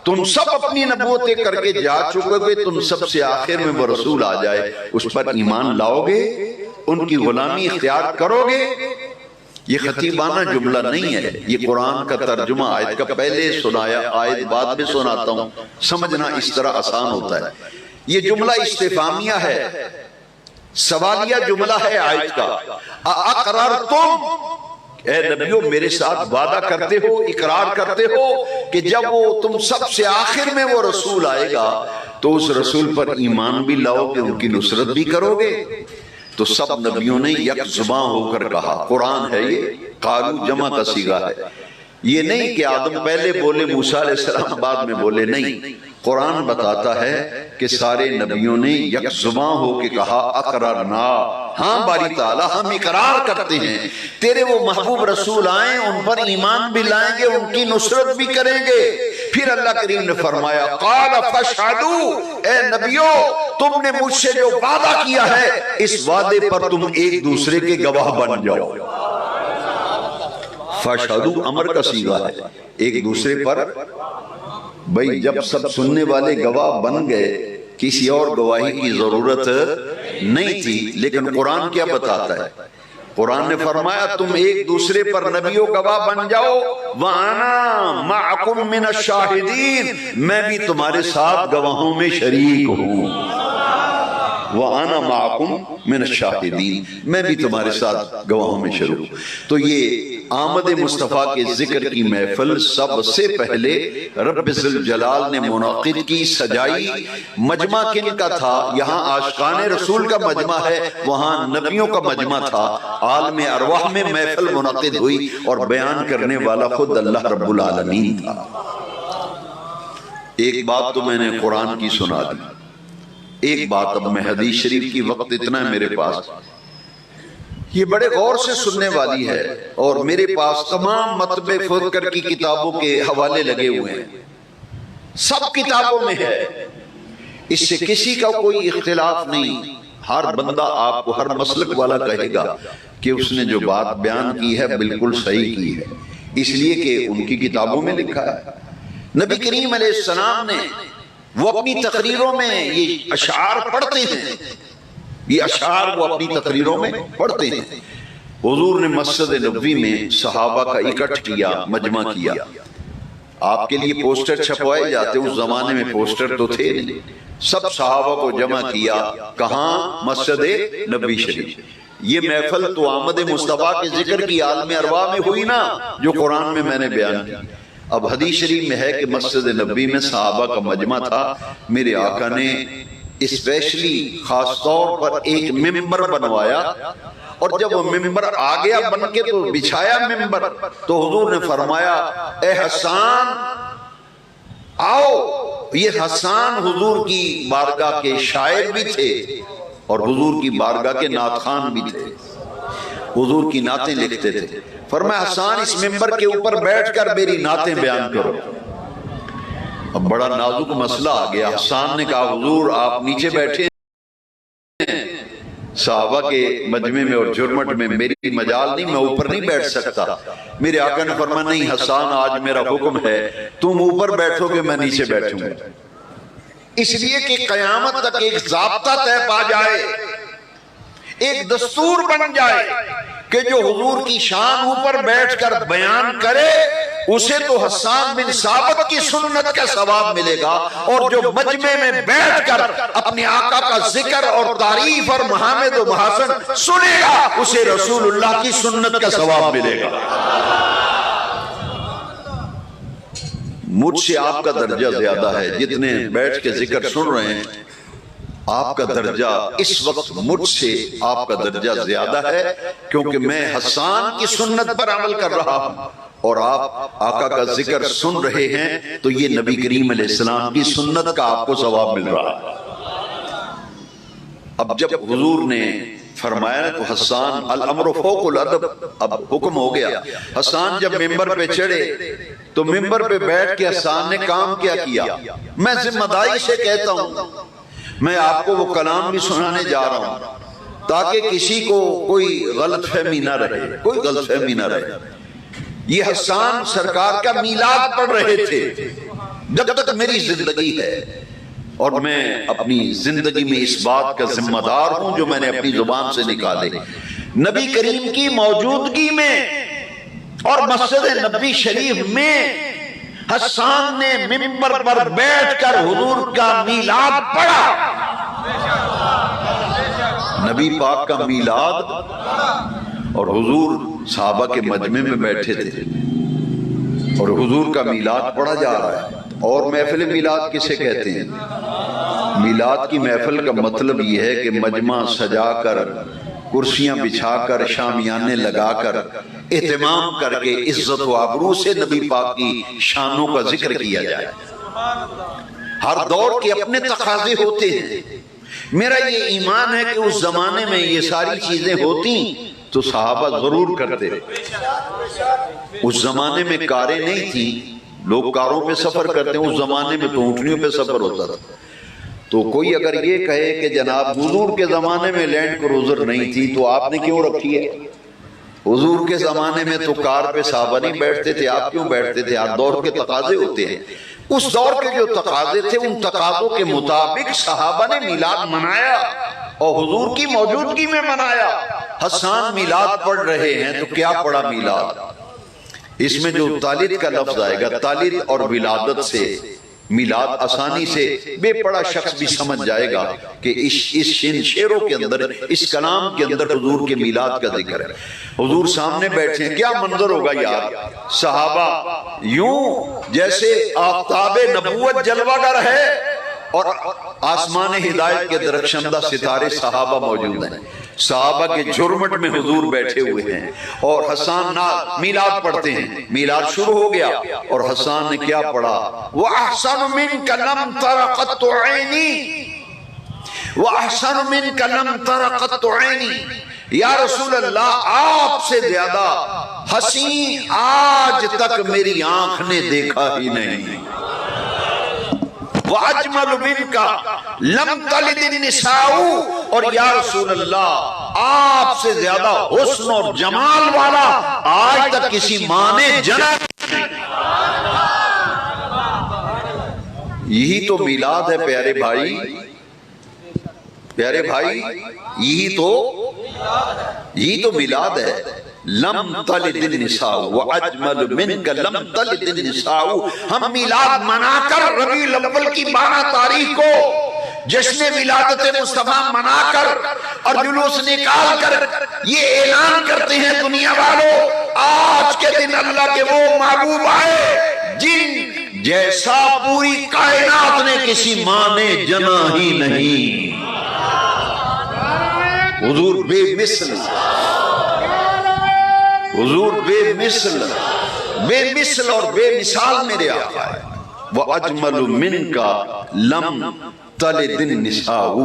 تم سب اپنی نبوتیں کر کے جا چکے گے، تم سب سے آخر میں وہ رسول آ جائے، اس پر ایمان لاؤ گے، ان کی غلامی اختیار کرو گے؟ یہ خطیبانہ جملہ نہیں ہے، یہ قرآن کا ترجمہ آیت کا پہلے سنایا، آیت بعد میں سناتا ہوں، سمجھنا اس طرح آسان ہوتا ہے۔ یہ جملہ استفہامیہ ہے، سوالیہ جملہ ہے آیت کا۔ اقررتم، اے نبیو میرے ساتھ وعدہ کرتے ہو، اقرار کرتے ہو کہ جب وہ تم سب سے آخر میں وہ رسول آئے گا تو اس رسول پر ایمان بھی لاؤ گے، ان کی نصرت بھی کرو گے؟ تو سب نبیوں نے یک زباں ہو کر کہا، قرآن ہے یہ، قالو جمع کا صیغہ ہے، یہ نہیں کہ آدم پہلے بولے موسیٰ علیہ السلام بعد میں بولے، نہیں، قرآن بتاتا ہے کہ سارے نبیوں نے یک زباں ہو کے کہا اقررنا، ہاں باری تعالیٰ ہم اقرار کرتے ہیں تیرے وہ محبوب رسول آئیں، ان پر ایمان بھی لائیں گے، ان کی نصرت بھی کریں گے۔ پھر اللہ کریم نے فرمایا قال فاشہدوا، اے نبیو تم نے مجھ سے جو وعدہ کیا ہے اس وعدے پر تم ایک دوسرے کے گواہ بن جاؤ۔ فاشہدوا امر کا صیغہ ہے، ایک دوسرے پر، بھئی جب سب سننے والے گواہ بن گئے کسی اور گواہی کی ضرورت نہیں تھی، لیکن قرآن کیا بتاتا ہے؟ قرآن نے فرمایا تم ایک دوسرے پر نبیوں گواہ بن جاؤ، وَأَنَا مَعَكُمْ مِنَ الشَّاهِدِينَ، میں بھی تمہارے ساتھ گواہوں میں شریک ہوں۔ وَأَنَا مَعَكُمْ مِنَ الشَّاهِدِينَ، میں بھی تمہارے ساتھ گواہوں میں شریک ہوں۔ تو یہ آمد مصطفیٰ کے ذکر کی محفل سب سے پہلے رب ذوالجلال نے منعقد کی، سجائی۔ مجمع کن کا تھا؟ یہاں عاشقان رسول کا مجمع ہے، وہاں نبیوں کا مجمع تھا۔ عالم ارواح میں محفل منعقد ہوئی اور بیان کرنے والا خود اللہ رب العالمین تھا۔ ایک بات تو میں نے قرآن کی سنا دی، ایک بات اب میں حدیث شریف کی، وقت اتنا ہے میرے پاس، یہ بڑے غور سے سننے والی ہے، اور میرے پاس تمام مطبع فکر کی کتابوں کے حوالے لگے ہوئے ہیں، سب کتابوں میں ہے، اس سے کسی کا کوئی اختلاف نہیں۔ ہر بندہ آپ کو، ہر مسلک والا کہے گا کہ اس نے جو بات بیان کی ہے بالکل صحیح کی ہے، اس لیے کہ ان کی کتابوں میں لکھا ہے۔ نبی کریم علیہ السلام نے وہ اپنی تقریروں میں یہ اشعار پڑھتے ہیں، یہ اشعار وہ اپنی تقریروں میں پڑھتے ہیں۔ حضور نے مسجد نبوی میں صحابہ کا اکٹھ کیا، مجمع کیا۔ آپ کے لیے پوسٹر چھپوائے جاتے، اس زمانے میں پوسٹر تو تھے نہیں، سب صحابہ کو جمع کیا، کہاں؟ مسجد نبوی شریف۔ یہ محفل تو آمد مصطفیٰ کے ذکر کی عالم ارواح میں ہوئی نا، جو قرآن میں نے بیان کی۔ اب حدیث شریف میں ہے کہ مسجد نبوی میں صحابہ کا مجمع تھا، میرے آقا نے اسپیشلی خاص طور پر ایک ممبر بنوایا، اور جب وہ ممبر آ گیا بن کے تو بچھایا ممبر، تو حضور نے فرمایا اے حسان آؤ۔ یہ حسان حضور کی بارگاہ کے شاعر بھی تھے اور حضور کی بارگاہ کے نعت خوان بھی تھے، حضور کی نعتیں لکھتے تھے۔ فرمایا حسان اس ممبر کے اوپر بیٹھ کر میری نعتیں بیان کرو۔ اب بڑا نازک مسئلہ آ گیا، حسان نے کہا حضور آپ نیچے بیٹھے ہیں، صحابہ کے مجمع میں اور جرمٹ میں میری مجال نہیں، میں اوپر نہیں بیٹھ سکتا۔ میرے آقا نے فرمایا نہیں حسان آج میرا حکم ہے، تم اوپر بیٹھو گے میں نیچے بیٹھوں گا۔ اس لیے کہ قیامت تک ایک ضابطہ طے پا جائے، ایک دستور بن جائے کہ جو حضور کی شان اوپر بیٹھ کر بیان کرے اسے تو حسان بن ثابت کی سنت کا ثواب ملے گا، اور جو مجمع میں بیٹھ کر اپنے آقا کا ذکر اور تعریف اور محامد و محاسن سنے گا اسے رسول اللہ کی سنت کا ثواب ملے گا۔ مجھ سے آپ کا درجہ زیادہ ہے، جتنے بیٹھ کے ذکر سن رہے ہیں آپ کا درجہ اس وقت مجھ سے آپ کا درجہ زیادہ ہے، کیونکہ میں حسان کی سنت پر عمل کر رہا ہوں اور آپ آقا کا ذکر سن رہے ہیں، تو یہ نبی کریم علیہ السلام کی سنت کا آپ کو ثواب مل رہا ہے۔ اب جب حضور نے فرمایا تو حسان الامر فوق الادب، اب حکم ہو گیا۔ حسان جب ممبر پہ چڑھے تو ممبر پہ بیٹھ کے حسان نے کام کیا کیا؟ میں ذمہ داری سے کہتا ہوں، میں آپ کو وہ کلام بھی سنانے جا رہا ہوں تاکہ کسی کو کوئی غلط فہمی نہ رہے، کوئی غلط فہمی نہ رہے۔ یہ حسان سرکار کا میلاد پڑھ رہے تھے جب تک میری زندگی ہے، اور میں اپنی زندگی میں اس بات کا ذمہ دار ہوں جو میں نے اپنی زبان سے نکالے۔ نبی کریم کی موجودگی میں اور مسجد نبی شریف میں حسان نے ممبر پر بیٹھ کر حضور کا میلاد پڑھا۔ نبی پاک کا میلاد، اور حضور صحابہ کے مجمع میں بیٹھے تھے اور حضور کا میلاد پڑھا جا رہا ہے۔ اور محفل میلاد کسے کہتے ہیں؟ میلاد کی محفل کا مطلب یہ ہے کہ مجمع سجا کر، کرسیاں بچھا کر، شامیانے لگا کر، اہتمام کر کے عزت و آبرو سے نبی پاک کی شانوں کا ذکر کیا جائے۔ ہر دور کے اپنے تقاضے ہوتے ہیں۔ میرا یہ ایمان ہے کہ اس زمانے میں یہ ساری چیزیں ہوتی تو صحابہ ضرور کرتے۔ اس زمانے میں کاریں نہیں تھی، لوگ کاروں پہ سفر کرتے ہیں، اس زمانے میں تو اونٹنیوں پہ سفر ہوتا تھا۔ تو کوئی اگر یہ کہے کہ جناب حضور کے زمانے میں لینڈ کروزر نہیں تھی تو آپ نے کیوں رکھی ہے؟ حضور کے زمانے میں تو کار پہ صحابہ نہیں بیٹھتے تھے، آپ کیوں بیٹھتے تھے؟ ہر دور کے تقاضے ہوتے ہیں۔ اس دور کے جو تقاضے تھے ان تقاضوں کے مطابق صحابہ نے میلاد منایا اور حضور کی موجودگی میں منایا۔ حسان میلاد پڑھ رہے ہیں تو کیا پڑھا میلاد؟ اس میں جو تالد کا لفظ آئے گا، تالد اور ولادت سے میلاد آسانی سے بے پڑھا شخص بھی سمجھ جائے گا کہ اس شعروں کے اندر، اس کلام کے اندر حضور کے میلاد کا ذکر ہے۔ حضور سامنے بیٹھے ہیں، کیا منظر ہوگا یار؟ صحابہ یوں جیسے آفتاب نبوت جلوہ گر ہے اور آسمان ہدایت کے درخشندہ ستارے صحابہ موجود ہیں۔ صحابہ کے جھرمٹ میں حضور بیٹھے ہوئے ہیں اور حسان میلاد پڑھتے ہیں۔ میلاد شروع ہو گیا اور حسان نے کیا پڑھا؟ وَأَحْسَنُ مِنْكَ لَمْ تَرَ قَطُّ عَيْنِي وَأَحْسَنُ مِنْكَ لَمْ تَرَ قَطُّ عَيْنِي، یا رسول اللہ آپ سے زیادہ حسین آج تک میری آنکھ نے دیکھا ہی نہیں۔ وَأَجْمَلُ مِنْكَ لَمْ تَلِدِ النِّسَاءُ، اور یا رسول اللہ آپ سے زیادہ حسن اور جمال والا آج تک کسی ماں نے جنا نہیں۔ یہی تو میلاد ہے پیارے بھائی، پیارے بھائی، یہی تو میلاد ہے۔ لم تلد النساء واجمل منك لم تلد النساء، ہم میلاد منا کر ربیع الاول کی 12 تاریخ کو جشن ولادت مصطفیٰ منا کر اور جلوس نکال کر یہ اعلان کرتے ہیں دنیا والوں، آج کے دن اللہ کے وہ محبوب آئے جن جیسا پوری کائنات نے کسی ماں نے جنا ہی نہیں۔ حضور بے مثل، حضور بے مثل اور بے مثال میرے آقا ہے۔ وَأَجْمَلُ مِنْكَ لَمْ تَلِدِ النِّسَاءُ،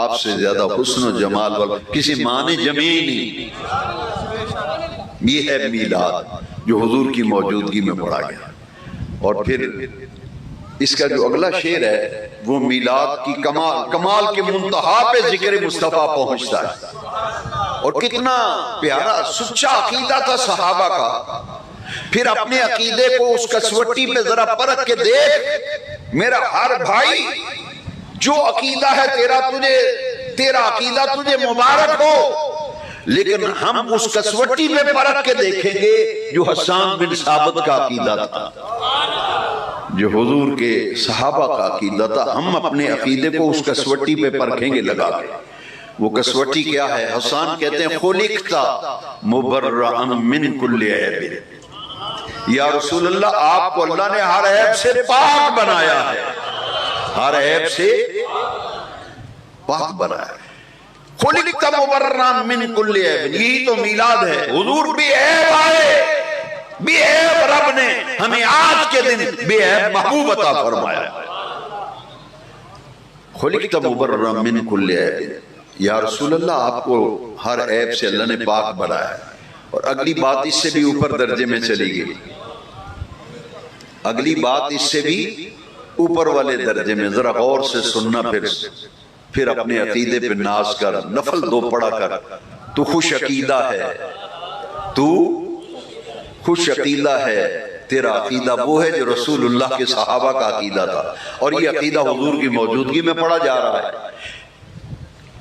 آپ سے زیادہ حسن و جمال والا کسی ماں نے جمی نہیں۔ یہ ہے میلاد جو حضور کی موجودگی میں پڑھا گیا۔ اور پھر اس کا جو اگلا شعر ہے وہ میلاد کی کمال کے منتہا پہ ذکر مصطفیٰ پہنچتا ہے۔ اور کتنا پیارا سچا عقیدہ تھا صحابہ کا۔ پھر اپنے عقیدے کو اس کسوٹی پہ ذرا پرکھ کے دیکھ، میرا ہر بھائی جو عقیدہ ہے تیرا عقیدہ تجھے مبارک ہو، لیکن ہم اس کسوٹی میں پرکھ کے دیکھیں گے جو حسان بن ثابت کا عقیدہ تھا، جو حضور کے صحابہ کا عقیدہ تھا، ہم اپنے عقیدے کو اس کسوٹی پہ پرکھیں گے لگا کے۔ وہ کسوٹی کیا ہے؟ حسان کہتے ہیں خلقتا مبرئا من کل عیب، یا رسول اللہ آپ کو اللہ نے ہر عیب سے پاک بنایا ہے، ہر عیب سے پاک بنایا ہے۔ خلقتا مبرئا من کل عیب، یہی تو میلاد ہے، حضور بھی عیب آئے، بے عیب رب نے ہمیں آج کے دن بے عیب محبوب عطا فرمایا۔ خلقت مبرئا من کل عیب، یا رسول اللہ آپ کو ہر عیب سے اللہ نے پاک بنایا ہے۔ اور اگلی بات اس سے بھی اوپر درجے میں چلی گئی، اگلی بات اس سے بھی اوپر والے درجے میں، ذرا غور سے سننا، پھر اپنے عقیدے پہ ناز کر، نفل 2 پڑھا کر۔ تو خوش عقیدہ ہے، تو خوش عقیدہ ہے، تیرا عقیدہ وہ ہے جو رسول اللہ کے صحابہ کا عقیدہ تھا، اور یہ عقیدہ حضور کی موجودگی میں پڑھا جا رہا ہے۔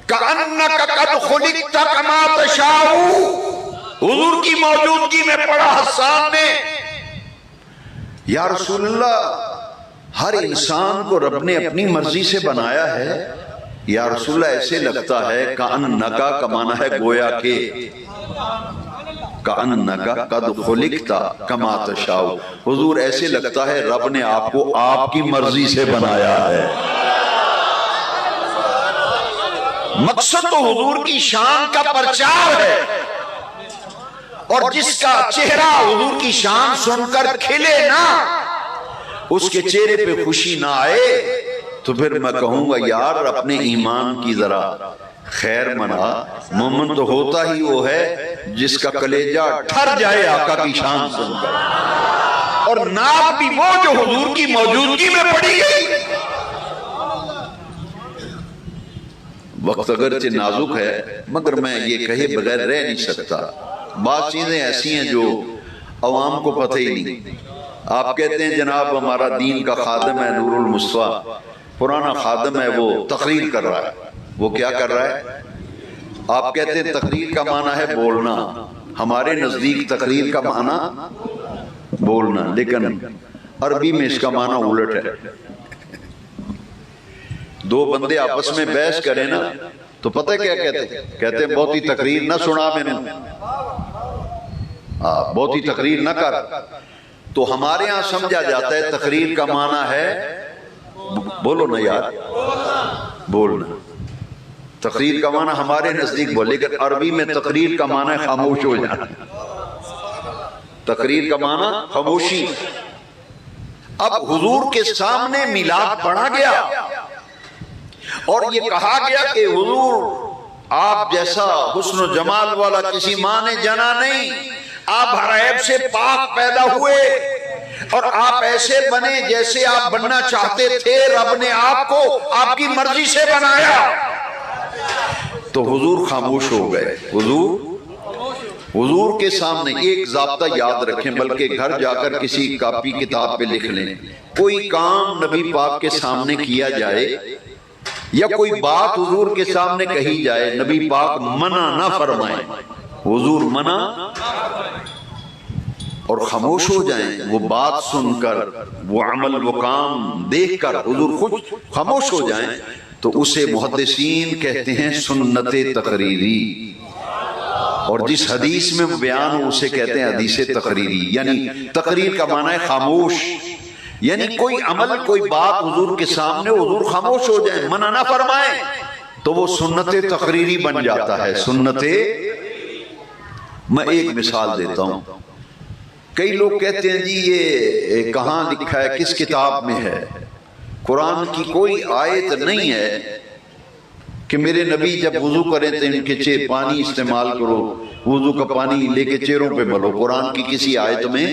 کَأَنَّكَ قَدْ خُلِقْتَ كَمَا تَشَاءُ، حضور کی موجودگی میں پڑھا حسان نے، یا رسول اللہ ہر انسان کو رب نے اپنی مرضی سے بنایا ہے، یا رسول اللہ ایسے لگتا ہے کَأَنَّكَ کا معنی ہے گویا کہ، کَأَنَّكَ قَدْ خُلِقْتَ كَمَا تَشَاءُ، حضور ایسے لگتا ہے رب نے آپ کو آپ کی مرضی سے بنایا ہے۔ مقصد تو حضور کی شان کا پرچار ہے، اور جس کا چہرہ حضور کی شان سن کر کھلے نہ، اس کے چہرے پہ خوشی نہ آئے، تو پھر میں کہوں گا یار اپنے ایمان کی ذرا خیر منا۔ مومن تو ہوتا ہی وہ ہے جس کا کلیجہ ٹھر جائے آقا کی شان سن کر، اور نعت بھی وہ جو حضور کی موجودگی میں پڑھی گئی۔ وقت اگرچہ نازک ہے مگر میں یہ کہے بغیر رہ نہیں سکتا، بعض چیزیں ایسی ہیں جو عوام کو پتہ ہی نہیں۔ آپ کہتے ہیں جناب ہمارا دین کا خادم ہے نور المصطفیٰ، پرانا خادم ہے، وہ تقریر کر رہا ہے۔ وہ کیا کر رہا ہے؟ آپ کہتے ہیں تقریر کا معنی ہے بولنا، ہمارے نزدیک تقریر کا معنی بولنا، لیکن عربی میں اس کا معنی الٹ ہے۔ 2 بندے آپس میں بحث کریں نا تو پتہ کیا کہتے ہیں؟ کہتے ہیں بہت ہی تقریر نہ سنا میں نے، بہت ہی تقریر نہ کر۔ تو ہمارے ہاں سمجھا جاتا ہے تقریر کا معنی ہے بولو نا یار، بولنا۔ تقریر کا معنی ہمارے نزدیک بول، لیکن عربی میں تقریر کا معنی خاموش ہو جانا۔ تقریر کا معنی خاموشی۔ اب حضور کے سامنے میلاد پڑھا گیا اور یہ کہا گیا کہ حضور آپ جیسا حسن و جمال والا کسی ماں نے جنا نہیں، آپ ہر عیب سے پاک پیدا ہوئے، اور آپ ایسے بنے جیسے آپ بننا چاہتے تھے، رب نے آپ کو آپ کی مرضی سے بنایا۔ تو حضور خاموش ہو گئے۔ حضور کے سامنے ایک ضابطہ یاد رکھیں، بلکہ گھر جا کر کسی کاپی کتاب پہ لکھ لیں، کوئی کام نبی پاک کے سامنے کیا جائے یا کوئی بات حضور کے سامنے کہی جائے، نبی پاک منع نہ فرمائیں، حضور منع اور خاموش ہو جائیں۔ وہ بات سن کر، وہ عمل، وہ کام دیکھ کر حضور خود خاموش ہو جائیں، تو اسے محدثین کہتے ہیں سنت تقریری، اور جس حدیث میں بیان ہو اسے کہتے ہیں حدیث تقریری۔ یعنی تقریر کا معنی ہے خاموش، یعنی کوئی عمل، کوئی بات حضور کے سامنے حضور خاموش ہو جائیں، منع نہ فرمائیں، تو وہ سنت تقریری بن جاتا ہے۔ سنت، میں ایک مثال دیتا ہوں۔ کئی لوگ کہتے ہیں جی یہ کہاں لکھا ہے، کس کتاب میں ہے؟ قرآن کی کوئی آیت نہیں ہے کہ میرے نبی جب وضو کریں تو ان کے پانی استعمال کرو، وضو کا پانی لے کے چہروں پہ ملو۔ قرآن کی کسی آیت میں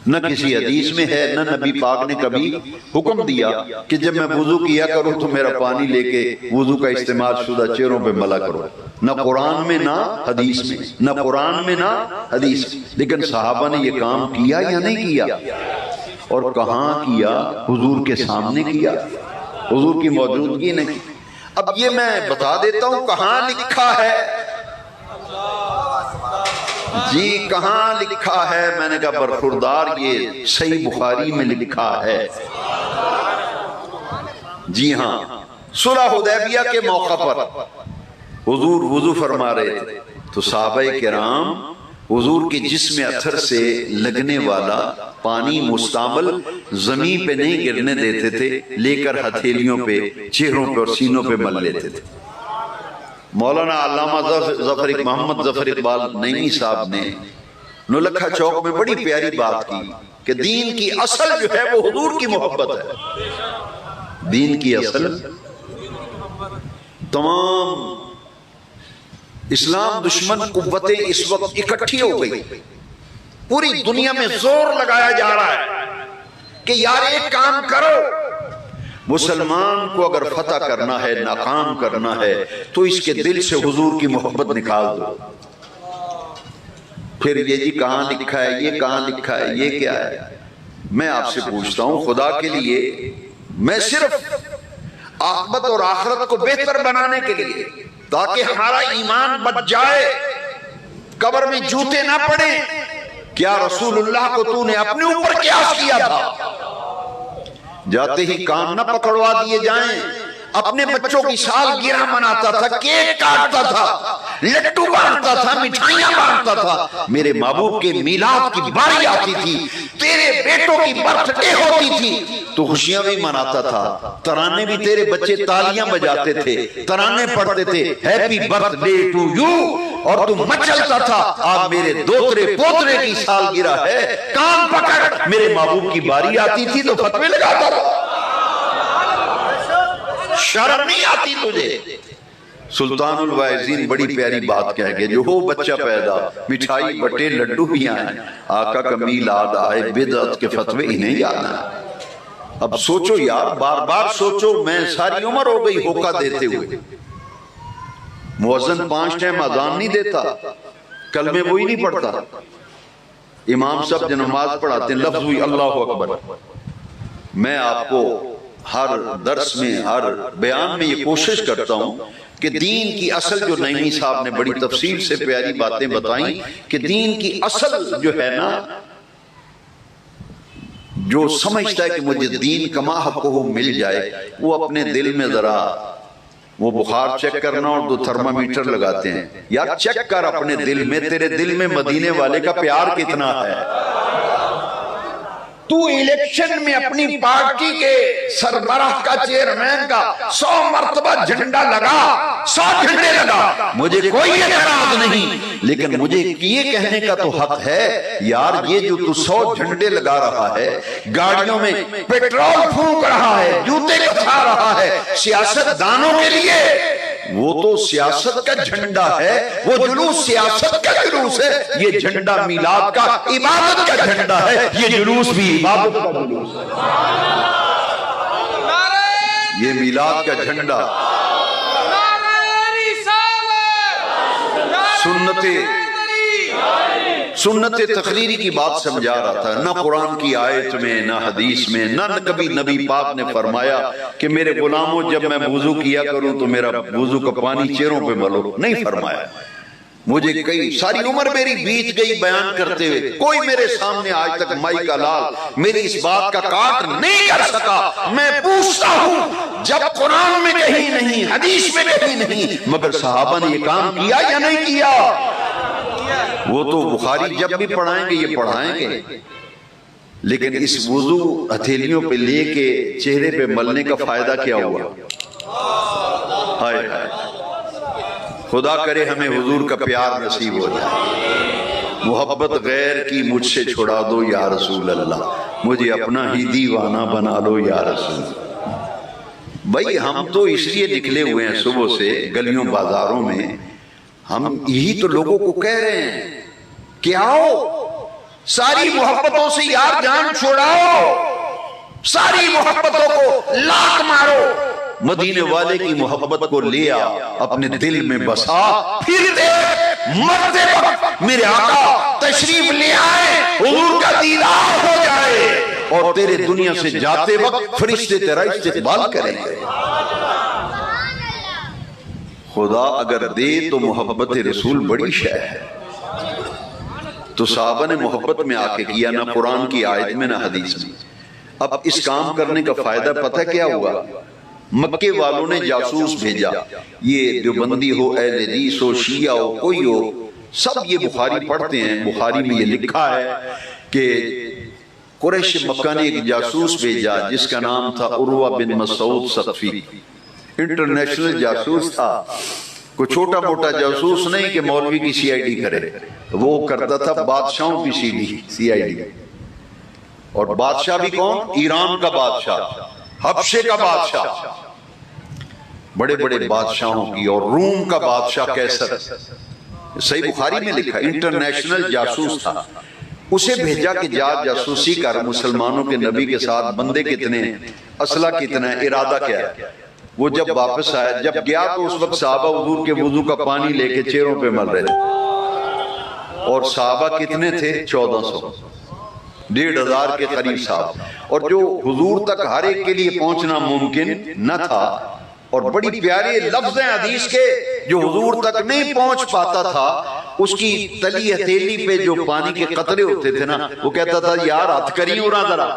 نہ کسی حدیث میں ہے، نہ نبی پاک نے کبھی حکم دیا کہ جب میں وضو کیا کروں تو میرا پانی لے کے وضو کا استعمال شدہ چہروں پہ ملا کرو۔ نہ قرآن میں، نہ حدیث میں، نہ قرآن میں، نہ حدیث میں۔ لیکن صحابہ نے یہ کام کیا یا نہیں کیا؟ اور کہاں کیا؟ حضور کے سامنے کیا۔ حضور کی موجودگی نے کی۔ اب یہ میں بتا دیتا ہوں کہاں لکھا ہے، جی کہاں لکھا ہے؟ میں نے کہا برخوردار یہ صحیح بخاری میں لکھا ہے۔ جی ہاں، صلح حدیبیہ کے موقع پر حضور وضو فرما رہے تھے تو صحابہ کرام حضور کے جسم اثر سے لگنے والا پانی مستعمل زمین پہ نہیں گرنے دیتے تھے، لے کر ہتھیلیوں پہ، چہروں پہ اور سینوں پہ مل لیتے تھے۔ مولانا علامہ محمد ظفر اقبال نعیمی صاحب نے نولکھا چوک میں بڑی پیاری بات کی کہ دین کی اصل جو ہے وہ حضور کی محبت ہے۔ دین کی اصل، تمام اسلام دشمن قوتیں اس وقت اکٹھی ہو گئی، پوری دنیا میں زور لگایا جا رہا ہے کہ یار ایک کام کرو، مسلمان کو اگر فتح کرنا ہے، ناکام کرنا ہے تو اس کے دل سے حضور کی محبت نکال دو۔ پھر یہ جی کہاں لکھا ہے، یہ کہاں لکھا ہے، یہ کیا ہے؟ میں آپ سے پوچھتا ہوں خدا کے لیے، میں صرف عاقبت اور آخرت کو بہتر بنانے کے لیے، تاکہ ہمارا ایمان بچ جائے، قبر میں جوتے نہ پڑیں، کیا رسول اللہ کو تو نے اپنے اوپر قیاس کیا تھا؟ جاتے ہی کان نہ پکڑوا دیے جائیں، اپنے بچوں کی سالگرہ مناتا تھا، کیک کاٹتا تھا، لڈو بانٹتا تھا، مٹھائیاں بانٹتا تھا، میرے محبوب کے میلاد کی باری آتی تھی، تیرے بیٹوں کی برتھ ڈے ہوتی تھی تو خوشیاں بھی مناتا تھا، ترانے بھی تیرے بچے تالیاں بجاتے تھے، ترانے پڑھتے تھے، happy birthday to you, اور تم مچلتا تھا آج میرے دوترے پوترے کی سالگرہ ہے، کان پکڑ، میرے محبوب کی باری آتی تھی تو فتوے لگاتا تھا۔ شرم نہیں آتی تجھے؟ سلطان الواعظین بڑی پیاری بات کہہ گئے، جو ہو بچہ پیدا مٹھائی بٹے لڈو بھی آئیں، آقا کا میلاد آئے بدعت کے فتوے انہیں یاد آئے۔ اب سوچو یار، بار بار سوچو، میں ساری عمر ہو گئی ہوکا دیتے ہوئے، مؤذن 5 ٹائم اذان نہیں دیتا، کلمے وہی نہیں پڑھتا، امام صاحب جو نماز پڑھاتے ہیں لفظ ہوئی اللہ اکبر۔ میں آپ کو ہر درس میں، ہر بیان میں یہ کوشش کرتا ہوں کہ دین کی اصل، جو نعیمی صاحب نے بڑی تفصیل سے پیاری باتیں بتائیں کہ دین کی اصل جو ہے نا، جو سمجھتا ہے کہ مجھے دین کما حق کو مل جائے، وہ اپنے دل میں ذرا وہ بخار چیک کرنا اور 2 تھرمامیٹر لگاتے ہیں، یار چیک کر اپنے دل میں، تیرے دل میں مدینے والے کا پیار کتنا ہے۔ تو الیکشن میں اپنی پارٹی کے سربراہ کا، چیئرمین کا 100 مرتبہ جھنڈا لگا، 100 جھنڈے لگا، مجھے کوئی اعتراض نہیں، لیکن مجھے یہ کہنے کا تو حق ہے یار، یہ جو تو 100 جھنڈے لگا رہا ہے، گاڑیوں میں پیٹرول پھونک رہا ہے، جوتے کھا رہا ہے سیاست دانوں کے لیے، وہ تو سیاست کا جھنڈا ہے، وہ جلوس سیاست کا جلوس ہے، یہ جھنڈا میلاد کا عبادت کا جھنڈا ہے، یہ جلوس بھی عبادت کا جلوس ہے، یہ میلاد کا جھنڈا سنت تقریری کی بات سمجھا رہا تھا، نہ قرآن کی آیت میں، نہ حدیث میں، نہ کبھی نبی پاک نے فرمایا کہ میرے غلاموں جب میں وضو کیا کروں تو میرا وضو کا پانی چہروں پہ ملو، نہیں فرمایا۔ مجھے کئی ساری عمر میری بیت گئی بیان کرتے ہوئے، کوئی میرے سامنے آج تک مائی کا لال میری اس بات کا کاٹ نہیں کر سکا۔ میں پوچھتا ہوں، جب قرآن میں کہیں نہیں، حدیث میں کہیں نہیں، مگر صحابہ نے یہ کام کیا یا نہیں کیا؟ وہ تو بخاری جب بھی پڑھائیں گے یہ پڑھائیں گے، لیکن اس وضو ہتھیلیوں پہ لے کے چہرے پہ ملنے کا فائدہ کیا ہوا؟ ہائے ہائے، خدا کرے ہمیں حضور کا پیار نصیب ہو جائے۔ محبت غیر کی مجھ سے چھڑا دو یا رسول اللہ، مجھے اپنا ہی دیوانہ بنا لو یا رسول اللہ۔ بھائی ہم تو اس لیے نکلے ہوئے ہیں صبح سے گلیوں بازاروں میں، ہم یہی تو لوگوں کو کہہ رہے ہیں کہ آؤ ساری محبتوں سے یار جان چھوڑاؤ، ساری محبتوں کو لاک مارو، مدینے والے کی محبت کو لیا اپنے دل میں بسا، پھر دیکھ مرتے وقت میرے آقا تشریف لے آئے، حضور کا دیدار ہو جائے۔ اور تیرے دنیا سے جاتے وقت فرشتے تیرا استقبال کریں گے۔ خدا اگر دے تو محبت رسول بڑی شے ہے۔ تو صحابہ نے محبت میں آ کے کیا، نہ قرآن کی آیت میں نہ حدیث میں۔ اب اس کام کرنے کا فائدہ پتہ کیا ہوا؟ مکے والوں نے جاسوس بھیجا، یہ دیوبندی ہو، اہل حدیث ہو، شیعہ ہو، کوئی ہو، سب یہ بخاری پڑھتے ہیں۔ بخاری میں یہ لکھا ہے کہ قریش مکہ نے ایک جاسوس بھیجا جس کا نام تھا عروہ بن مسعود ثقفی۔ انٹرنیشنل جاسوس تھا، کوئی چھوٹا موٹا جاسوس نہیں کہ مولوی کی سی آئی ڈی کرے، وہ کرتا تھا بادشاہوں کی سی آئی ڈی۔ اور بادشاہ بھی کون؟ ایران کا بادشاہ، حبشے کا بادشاہ، بڑے بڑے بادشاہوں کی، اور روم کا بادشاہ کیسر۔ صحیح بخاری میں لکھا انٹرنیشنل جاسوس تھا۔ اسے بھیجا کہ جا جاسوسی کر مسلمانوں کے نبی کے ساتھ، بندے کتنے، اسلحہ کتنا ہے، ارادہ کیا ہے۔ وہ جب واپس آیا، جب گیا تو اس وقت صحابہ حضور کے وضو کا پانی لے کے چہروں پہ مل رہے تھے، اور صحابہ کتنے تھے؟ 1400، 1500 کے قریب صحابہ، اور جو حضور تک ہر ایک کے لیے پہنچنا ممکن نہ تھا۔ اور بڑی پیارے لفظ ہیں حدیث کے، جو حضور تک نہیں پہنچ پاتا تھا اس کی تلی ہتھیلی پہ جو پانی کے قطرے ہوتے تھے نا، وہ کہتا تھا یار ہاتھ کری اڑا ذرا،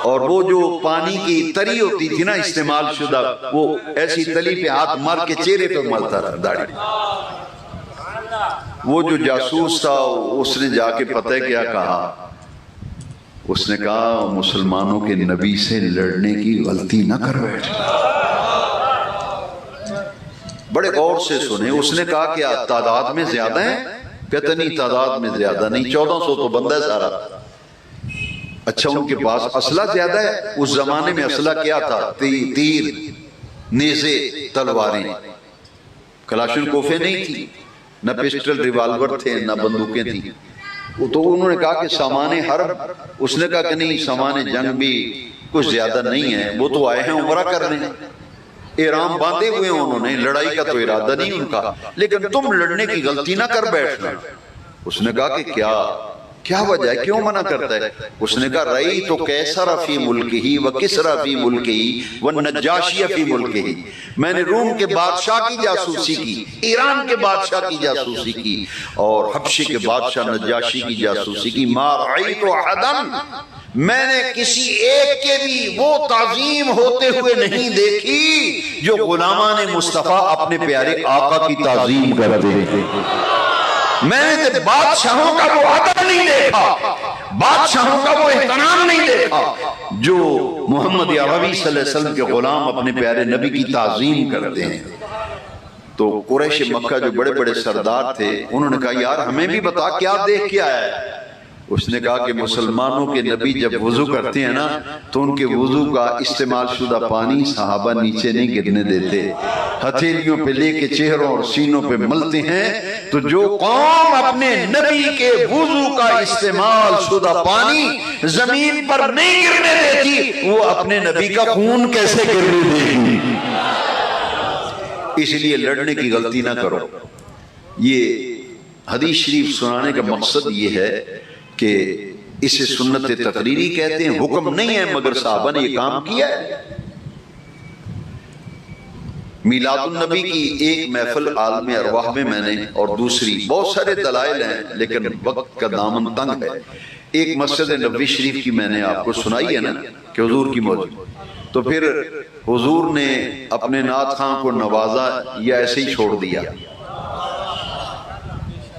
اور وہ جو پانی کی تری ہوتی تھی نا استعمال شدہ، وہ ایسی تلی پہ ہاتھ مار کے چہرے پہ ملتا تھا داڑھی۔ وہ جو جاسوس تھا اس نے جا کے پتہ کیا کہا؟ اس نے کہا مسلمانوں کے نبی سے لڑنے کی غلطی نہ کر بیٹھ۔ بڑے غور سے سنے۔ اس نے کہا کہ تعداد میں زیادہ ہیں؟ کہتا نہیں تعداد میں زیادہ نہیں، 1400 تو بندہ ہے سارا۔ اچھا ان کے پاس اسلحہ زیادہ ہے؟ اس زمانے میں اسلحہ کیا تھا؟ تیر، نیزے، تلواریں، کلاشن کوفے نہیں تھی، نہ پسٹل ریوالور تھے، نہ بندوقیں تھیں۔ تو انہوں نے کہا کہ سامان حرب، اس نے کہا کہ نہیں سامان جنگ بھی کچھ زیادہ نہیں ہے، وہ تو آئے ہیں عمرہ کرنے، احرام باندھے ہوئے ہیں انہوں نے، لڑائی کا تو ارادہ نہیں ان کا، لیکن تم لڑنے کی غلطی نہ کر بیٹھنا۔ اس نے کہا کہ کیا وجہ ہے، کیوں منع کرتا ہے؟ اس نے کہا رئی تو کیسر فی ملکہی و کسرا فی ملکہی و نجاشی فی ملکہی، میں نے روم کے بادشاہ کی جاسوسی کی، ایران کے بادشاہ کی جاسوسی کی، اور حبشے کے بادشاہ نجاشی کی جاسوسی کی۔ ما رأیت احدا، میں نے کسی ایک کے بھی وہ تعظیم ہوتے ہوئے نہیں دیکھی جو غلامان مصطفیٰ اپنے پیارے آقا کی تعظیم کرتے ہیں۔ میں نے بادشاہوں کا وہ ادب نہیں دیکھا، بادشاہوں کا وہ احترام نہیں دیکھا جو محمد عربی صلی اللہ علیہ وسلم کے غلام اپنے پیارے نبی کی تعظیم کرتے ہیں۔ تو قریش مکہ جو بڑے بڑے سردار تھے انہوں نے کہا یار ہمیں بھی بتا کیا دیکھ کے آیا ہے؟ اس نے کہا کہ مسلمانوں کے نبی جب وضو کرتے ہیں نا تو ان کے وضو کا استعمال شدہ پانی صحابہ نیچے نہیں گرنے دیتے، ہتھیلیوں پہ لے کے چہروں اور سینوں پہ ملتے ہیں۔ تو جو قوم اپنے نبی کے وضو کا استعمال شدہ پانی زمین پر نہیں گرنے دیتی وہ اپنے نبی کا خون کیسے گرنے دے گی؟ اس لیے لڑنے کی غلطی نہ کرو۔ یہ حدیث شریف سنانے کا مقصد یہ ہے کہ اسے سنت تقریری کہتے ہیں، حکم نہیں ہے مگر صحابہ نے یہ کام کیا ہے۔ میلاد النبی کی ایک محفل عالم ارواح میں میں نے، اور دوسری بہت سارے دلائل ہیں لیکن وقت کا دامن تنگ ہے، ایک مسجد نبوی شریف کی میں نے آپ کو سنائی ہے نا کہ حضور کی موجود، تو پھر حضور نے اپنے نعت خواں کو نوازا یا ایسے ہی چھوڑ دیا؟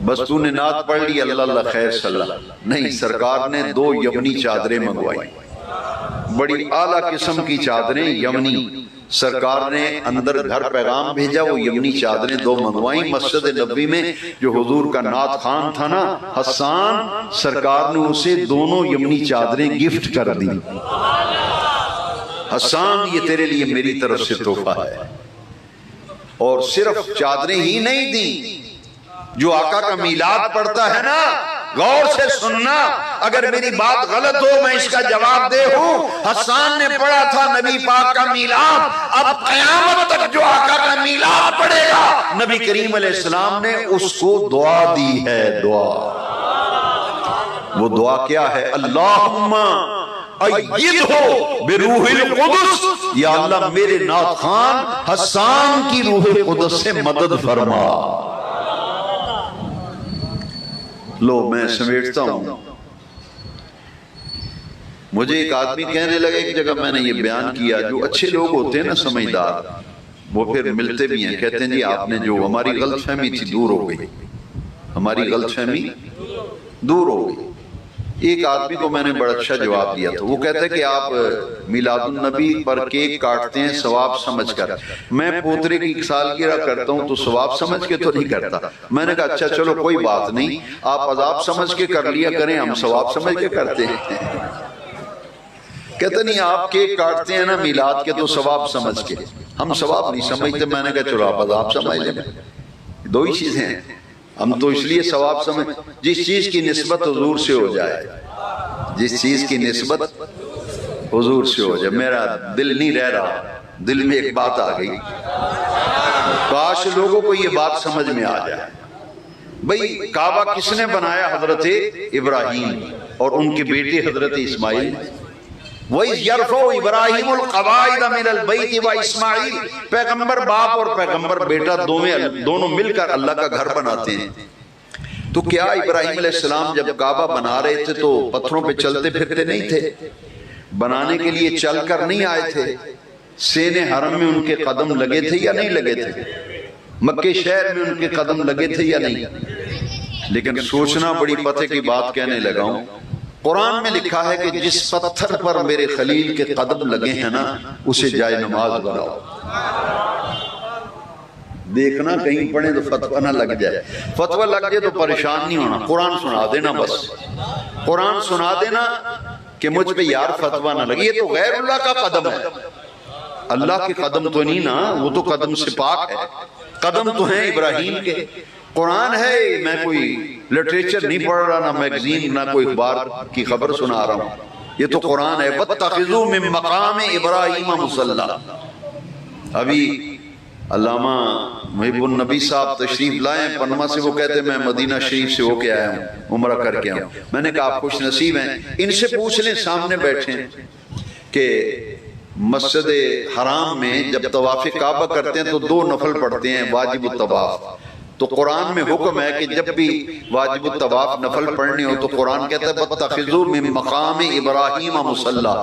بس تو نے نعت پڑھ لی اللہ اللہ خیر صلی اللہ، نہیں، سرکار نے 2 یمنی چادریں منگوائی، بڑی اعلیٰ قسم کی چادریں یمنی، سرکار نے اندر گھر پیغام بھیجا، وہ یمنی چادریں 2 منگوائیں مسجد نبوی میں۔ جو حضور کا نعت خان تھا نا حسان، سرکار نے اسے دونوں یمنی چادریں گفٹ کر دی، حسان یہ تیرے لیے میری طرف سے تحفہ ہے۔ اور صرف چادریں ہی نہیں دی، جو آقا کا میلاد پڑھتا ہے نا، غور سے سننا، اگر میری بات غلط ہو میں اس کا جواب دے ہوں، حسان نے پڑھا تھا نبی پاک کا میلاد، اب قیامت تک جو آقا کا میلاد پڑھے گا نبی کریم علیہ السلام نے اس کو دعا دی ہے، دعا وہ دعا کیا ہے؟ اللہم ایدہ بروح القدس، یا اللہ میرے نعت خان حسان کی روح قدس سے مدد فرما۔ لو میں سمیٹتا ہوں۔ مجھے ایک آدمی کہنے لگا ایک جگہ، میں نے یہ بیان کیا، جو اچھے لوگ ہوتے ہیں نا سمجھدار، وہ پھر ملتے بھی ہیں، کہتے ہیں جی آپ نے جو ہماری غلط فہمی تھی دور ہو گئی، ہماری غلط فہمی دور ہو گئی۔ ایک آدمی کو میں نے بڑا اچھا جواب دیا تھا، وہ کہتا ہے کہ آپ میلاد النبی پر کیک کاٹتے ہیں ثواب سمجھ کر، میں پوترے کی سالگرہ کرتا ہوں تو ثواب سمجھ کے تو نہیں کرتا۔ میں نے کہا اچھا چلو کوئی بات نہیں، آپ عذاب سمجھ کے کر لیا کریں، ہم ثواب سمجھ کے کرتے ہیں۔ کہتا نہیں آپ کیک کاٹتے ہیں نا میلاد کے تو ثواب سمجھ کے، ہم ثواب نہیں سمجھتے۔ میں نے کہا چلو آپ عذاب سمجھ لیں، دو ہی چیزیں ہیں، ہم تو اس لیے ثواب سمجھ، جس چیز کی نسبت حضور سے ہو جائے، جس چیز کی نسبت حضور سے ہو جائے۔ میرا دل نہیں رہ رہا، دل میں ایک بات آ گئی، کاش لوگوں کو یہ بات سمجھ میں آ جائے۔ بھئی کعبہ کس نے بنایا؟ حضرت ابراہیم اور ان کے بیٹے حضرت اسماعیل۔ وَإِذْ يَرْفَعُ إِبْرَاهِيمُ الْقَوَاعِدَ مِنَ الْبَيْتِ وَإِسْمَاعِيلُ، پیغمبر باپ اور پیغمبر بیٹا دونوں مل کر اللہ کا گھر بناتے ہیں۔ تو کیا ابراہیم علیہ السلام جب کعبہ بنا رہے تھے تو پتھروں پہ چلتے پھرتے نہیں تھے؟ بنانے کے لیے چل کر نہیں آئے تھے؟ سین حرم میں ان کے قدم لگے تھے یا نہیں لگے تھے؟ مکہ شہر میں ان کے قدم لگے تھے یا نہیں؟ لیکن سوچنا بڑی پتے کی بات کہنے لگا ہوں، قرآن میں لکھا ہے کہ جس پتھر پر میرے خلیل کے قدم لگے ہیں نا اسے جائے نماز بناؤ۔ دیکھنا کہیں پڑھیں تو فتوہ نہ لگ جائے، فتوہ لگ جائے تو پریشان نہیں ہونا، قرآن سنا دینا، بس قرآن سنا دینا کہ مجھ پہ یار فتوہ نہ لگے، یہ تو غیر اللہ کا قدم ہے، اللہ کے قدم تو نہیں نا، وہ تو قدم سے پاک ہے، قدم تو ہیں ابراہیم کے۔ قرآن ہے، میں کوئی لٹریچر نہیں پڑھ رہا، نہ میگزین، نہ کوئی اخبار کی خبر سنا رہا ہوں، یہ تو قرآن ہے۔ وَاتَّخِذُوا مِن مَّقَامِ إِبْرَاهِيمَ مُصَلًّى۔ ابھی علامہ محب النبی صاحب تشریف لائے ہیں پنما سے، وہ کہتے ہیں میں مدینہ شریف سے ہو کے آیا ہوں، عمرہ کر کے آیا ہوں۔ میں نے کہا آپ خوش نصیب ہیں، ان سے پوچھ لیں، سامنے بیٹھے ہیں، کہ مسجد حرام میں جب طواف کعبہ کرتے ہیں تو 2 نفل پڑھتے ہیں واجب الطواف، تو قرآن میں حکم ہے کہ جب بھی واجب الطواف نفل پڑھنے ہو تو قرآن کہتا ہے وَاتَّخِذُوا مِن مَّقَامِ إِبْرَاهِيمَ مُصَلًّى،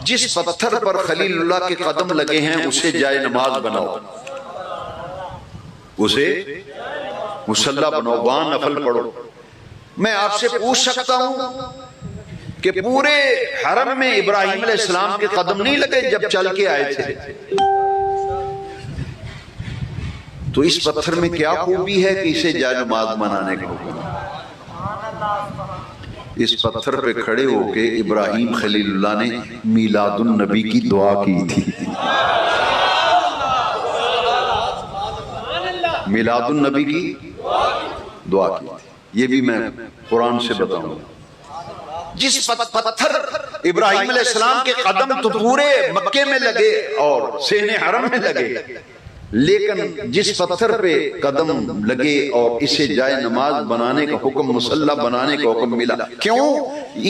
جس پتھر پر خلیل اللہ کے قدم لگے ہیں اسے جائے نماز بناؤ، اسے مصلی بناؤ، وہاں نفل پڑھو۔ میں آپ سے پوچھ سکتا ہوں کہ پورے حرم میں ابراہیم علیہ السلام کے قدم نہیں لگے جب چل کے آئے تھے؟ تو اس پتھر میں کیا خوبی ہے کہ اسے جائے نماز بنانے کا حکم؟ اس پتھر پہ کھڑے ہو کے ابراہیم خلیل اللہ نے میلاد النبی کی دعا کی تھی، میلاد النبی کی دعا کی تھی، یہ بھی میں قرآن سے بتاؤں۔ جس پتھر ابراہیم علیہ السلام کے قدم تو پورے مکے میں لگے اور سین حرم میں لگے، لیکن جس پتھر پہ قدم لگے اور اسے جائے نماز بنانے کا حکم، مصلی بنانے کا حکم ملا، کیوں؟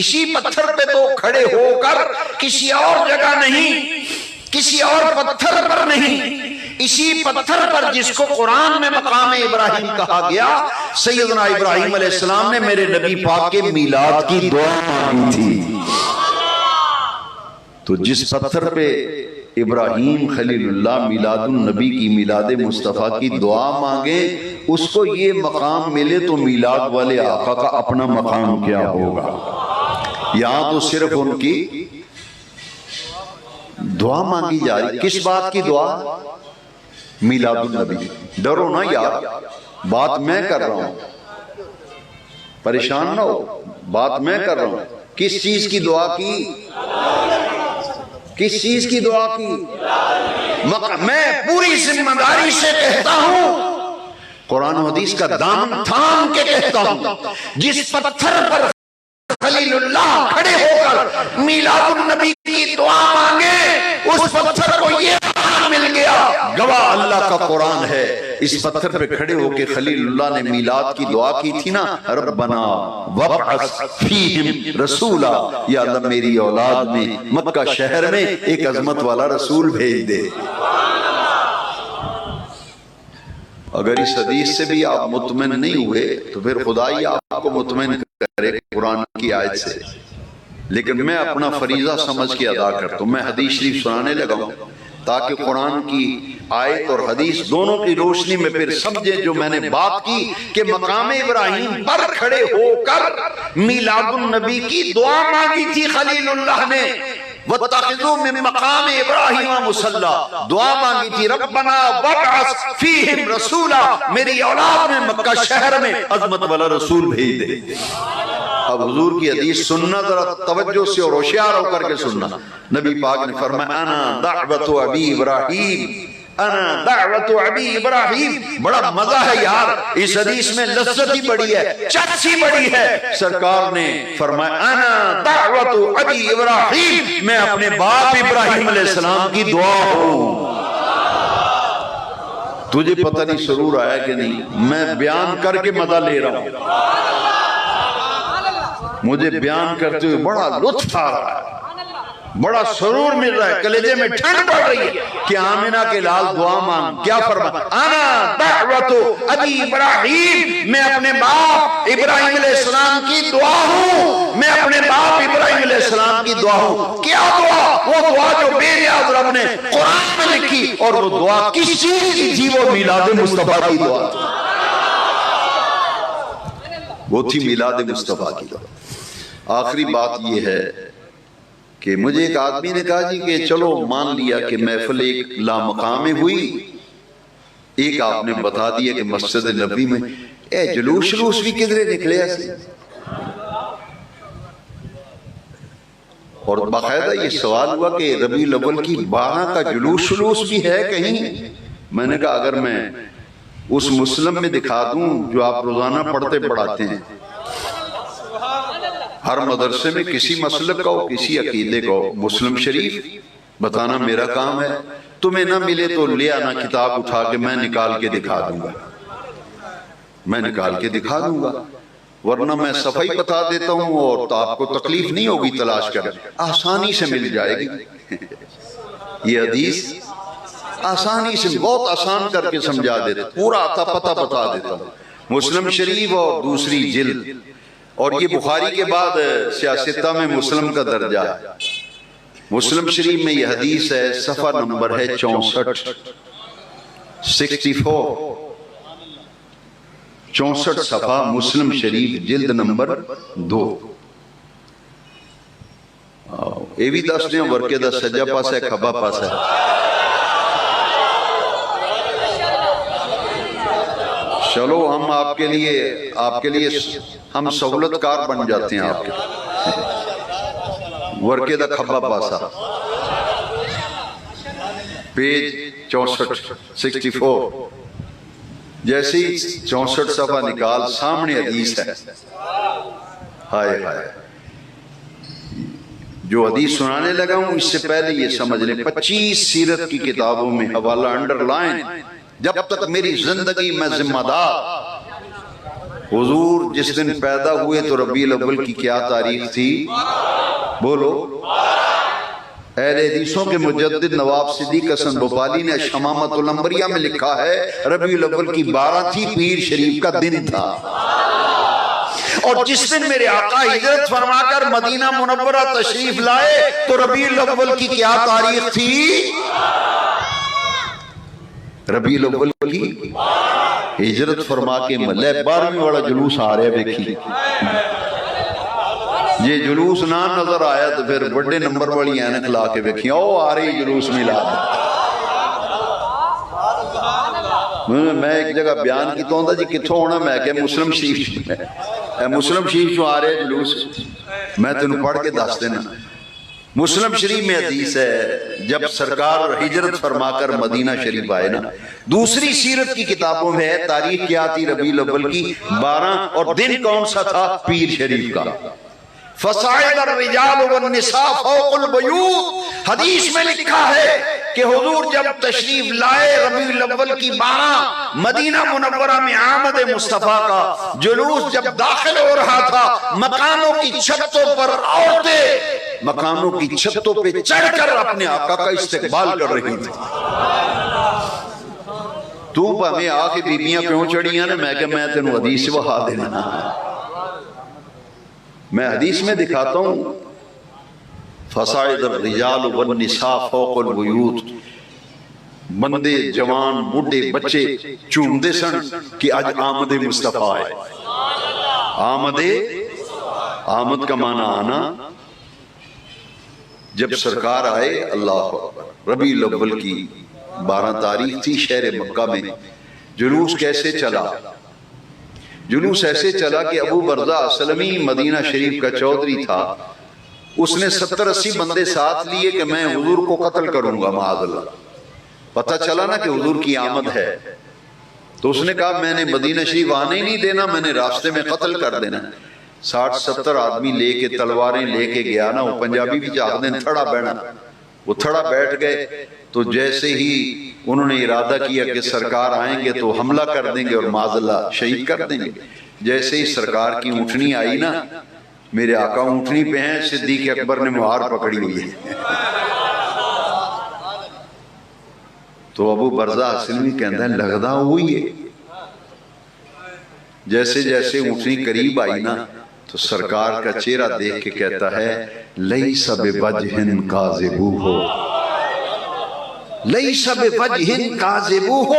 اسی پتھر پہ تو کھڑے ہو کر، کسی اور جگہ نہیں، کسی اور پتھر پر نہیں، اسی پتھر پر جس کو قرآن میں مقام ابراہیم کہا گیا، سیدنا ابراہیم علیہ السلام نے میرے نبی پاک کے میلاد کی دعا مانگی تھی۔ تو جس پتھر پہ ابراہیم خلیل اللہ میلاد النبی کی، میلاد مصطفیٰ کی دعا مانگے، اس کو یہ مقام ملے تو میلاد والے آقا کا اپنا مقام کیا ہوگا؟ یہاں تو صرف ان کی دعا مانگی جا رہی۔ کس بات کی دعا؟ میلاد النبی۔ ڈرو نا یار، بات میں کر رہا ہوں، پریشان نہ ہو، بات میں کر رہا ہوں۔ کس چیز کی دعا کی؟ کس چیز کی دعا کی؟ میں پوری ذمہ داری سے کہتا ہوں، قرآن و حدیث کا دامن تھام کے کہتا ہوں، جس پتھر پر خلیل اللہ کھڑے ہو کر میلاد النبی کی دعا مانگے، اس پتھر کو یہ مل گیا، گواہ اللہ کا قرآن ہے۔ اس پتھر پہ کھڑے ہو کے خلیل اللہ نے میلاد کی دعا کی تھی نا، ربنا وابعث فیہم رسولا، یا اللہ میری اولاد میں مکہ شہر میں ایک عظمت والا رسول بھیج دے۔ اگر اس حدیث سے بھی آپ مطمئن نہیں ہوئے تو پھر خدا ہی آپ کو مطمئن کرے قرآن کی آیت سے، لیکن میں اپنا فریضہ سمجھ کے ادا کرتا ہوں، میں حدیث شریف سنانے لگا ہوں تاکہ قرآن کی آیت اور حدیث دونوں کی روشنی میں پھر سمجھیں جو میں نے بات کی کہ مقام ابراہیم پر کھڑے ہو کر میلاد النبی کی دعا مانگی تھی خلیل اللہ نے، وَاتَّخِذُوا مِن مَقَامِ إِبْرَاهِيمَ مُصَلًّى، دعا مانگی تھی ربنا وابعث فیہم رسولا، میری اولاد میں مکہ شہر میں عظمت والا رسول بھیج دے۔ اب حضور کی حدیث سننا ذرا توجہ سے اور ہوشیار ہو کر کے سننا۔ نبی پاک نے فرمایا انا دعوت ابی ابراہیم، انا دعوت ابی ابراہیم۔ بڑا مزہ ہے یار اس حدیث میں، لذت ہی بڑی ہے، چچ ہی بڑی ہے۔ سرکار نے فرمایا انا دعوت ابی ابراہیم، میں اپنے باپ ابراہیم علیہ السلام کی دعا ہوں۔ تجھے پتہ نہیں سرور آیا کہ نہیں، میں بیان کر کے مزہ لے رہا ہوں، مجھے بیان کرتے ہوئے بڑا لطف آ رہا ہے، بڑا سرور مل رہا ہے، کلیجے میں ٹھنڈ پڑ رہی ہے کہ آمنہ کے لال دعا مانگ۔ کیا فرمایا؟ انا دعوت ابی ابراہیم، میں اپنے باپ ابراہیم علیہ السلام کی دعا ہوں، میں اپنے باپ ابراہیم علیہ السلام کی دعا ہوں۔ کیا دعا؟ وہ دعا جو بے نیاز رب نے قرآن میں لکھی، اور وہ دعا کس چیز کی تھی؟ وہ میلاد مصطفیٰ کی دعا، وہ تھی میلاد مصطفیٰ کی دعا۔ آخری بات یہ ہے کہ مجھے ایک آدمی نے کہا جی کہ چلو مان لیا کہ محفل ایک لامقام میں ہوئی، ایک آپ نے بتا دیا کہ مسجد نبی میں، اے جلوس بھی کدھرے نکلے ایسے؟ اور باقاعدہ یہ سوال ہوا کہ ربیع الاول کی 12 کا جلوس بھی ہے کہیں؟ میں نے کہا اگر میں اس مسلم میں دکھا دوں جو آپ روزانہ پڑھتے پڑھاتے ہیں، ہر مدرسے میں کسی مسلک کا ہو، کسی عقیدے کا ہو، مسلم شریف بتانا میرا کام ہے، تمہیں نہ ملے تو لے آنا کتاب اٹھا کے، میں نکال کے دکھا دوں گا، میں نکال کے دکھا دوں گا، ورنہ میں صفائی بتا دیتا ہوں اور تو آپ کو تکلیف نہیں ہوگی تلاش کر، آسانی سے مل جائے گی۔ یہ حدیث آسانی سے، بہت آسان کر کے سمجھا دیتا، پورا آتا پتہ بتا دیتا ہوں، مسلم شریف اور دوسری جلد، اور یہ بخاری کے بعد سیاستہ میں مسلم کا درجہ ہے۔ مسلم شریف میں یہ حدیث ہے، صفحہ نمبر ہے 64، 64 صفحہ مسلم شریف جلد نمبر 2۔ یہ بھی دس دیں ورکے دا سجا پاس ہے کھبا پاس ہے۔ چلو ہم آپ کے لیے ہم سہولت کار بن جاتے ہیں آپ کے، ورکے دا کھبا پاسا، پیج 64 64، جیسے ہی 64 صفحہ نکال سامنے حدیث ہے۔ ہائے ہائے، جو حدیث سنانے لگا ہوں اس سے پہلے یہ سمجھ لیں، 25 سیرت کی کتابوں میں حوالہ انڈر لائن، جب تک میری زندگی میں ذمہ دار۔ حضور جس دن پیدا ہوئے تو ربیع الاول کی کیا تاریخ تھی؟ بولو۔ اہل حدیثوں کے مجدد نواب صدیق حسن بھوپالی نے شمامۃ الانبریاء میں لکھا ہے ربیع الاول کی 12 تھی، پیر شریف کا دن تھا۔ اور جس دن میرے آقا ہجرت فرما کر مدینہ منورہ تشریف لائے تو ربیع الاول کی کیا تاریخ تھی؟ ربیع الاول کی ہجرت فرما کے ملے 12ویں والا جلوس آ رہے دیکھی، یہ جلوس نہ نظر آیا تو پھر بڑے نمبر والی اینک لا کے دیکھی، او آ رہی جلوس ملا۔ میں ایک جگہ بیان کی تو جی کتھوں ہونا، میں کہ مسلم شریف میں، مسلم شریف جو آ رہے جلوس، میں تینوں پڑھ کے دس دینا۔ مسلم شریف میں حدیث ہے جب سرکار ہجرت فرما کر مدینہ شریف آئے نا، دوسری سیرت کی کتابوں میں ہے تاریخ کیا تھی ربیع الاول کی 12، اور دن کون سا تھا؟ پیر شریف کا۔ فَصَعِدَ الرِّجَالُ وَالنِّسَاءُ فَوْقَ الْبُيُوتِ، حدیث میں لکھا ہے کہ حضور جب تشریف لائے ربیع الاول کی 12 مدینہ منورہ میں آمد مصطفیٰ کا جلوس جب داخل ہو رہا تھا، مکانوں کی چھتوں پر عورتیں مکانوں کی چھتوں پہ چڑھ کر اپنے آقا کا استقبال کر رہی تھی۔ تو ہمیں آ کے بیبیاں کیوں چڑھیاں نے؟ میں کہ میں تینوں حدیث وہا دینا، میں حدیث میں دکھاتا ہوں فصاعد الرجال والنساء فوق البیوت، بندے جوان بوڑھے بچے چومدے سن کہ آج آمد مصطفیٰ ہے۔ آمد کا معنی آنا، جب سرکار آئے اللہ اکبر، ربیع الاول کی 12 تاریخ تھی، شہر مکہ میں جلوس کیسے چلا؟ جلوس ایسے چلا کہ ابو برزہ اسلمی مدینہ شریف کا چودھری تھا، اس نے 70-80 بندے ساتھ لیے کہ میں حضور کو قتل کروں گا معاذ اللہ۔ پتہ چلا نا کہ حضور کی آمد ہے، تو اس نے کہا میں نے مدینہ شریف آنے ہی نہیں دینا، میں نے راستے میں قتل کر دینا۔ 60-70 آدمی لے کے تلواریں لے کے گیا نا، وہ پنجابی بھی چاہتے ہیں تھڑا بیٹھنا، وہ تھڑا بیٹھ گئے۔ تو جیسے ہی انہوں نے ارادہ کیا کہ سرکار آئیں گے تو حملہ کر دیں گے اور معاذ اللہ شہید کر دیں گے، جیسے ہی سرکار کی اونٹنی آئی نا، میرے آقا اونٹنی پہ ہیں، صدیق اکبر نے مہار پکڑی ہوئی ہے۔ تو ابو برزہ اسلمی کہتا ہے لگدا ہوئی ہے۔ جیسے جیسے اونٹنی قریب آئی نا تو سرکار کا چہرہ دیکھ کے کہتا ہے لیس بوجہ کاذبوہ، لیس بوجہ کاذبوہ،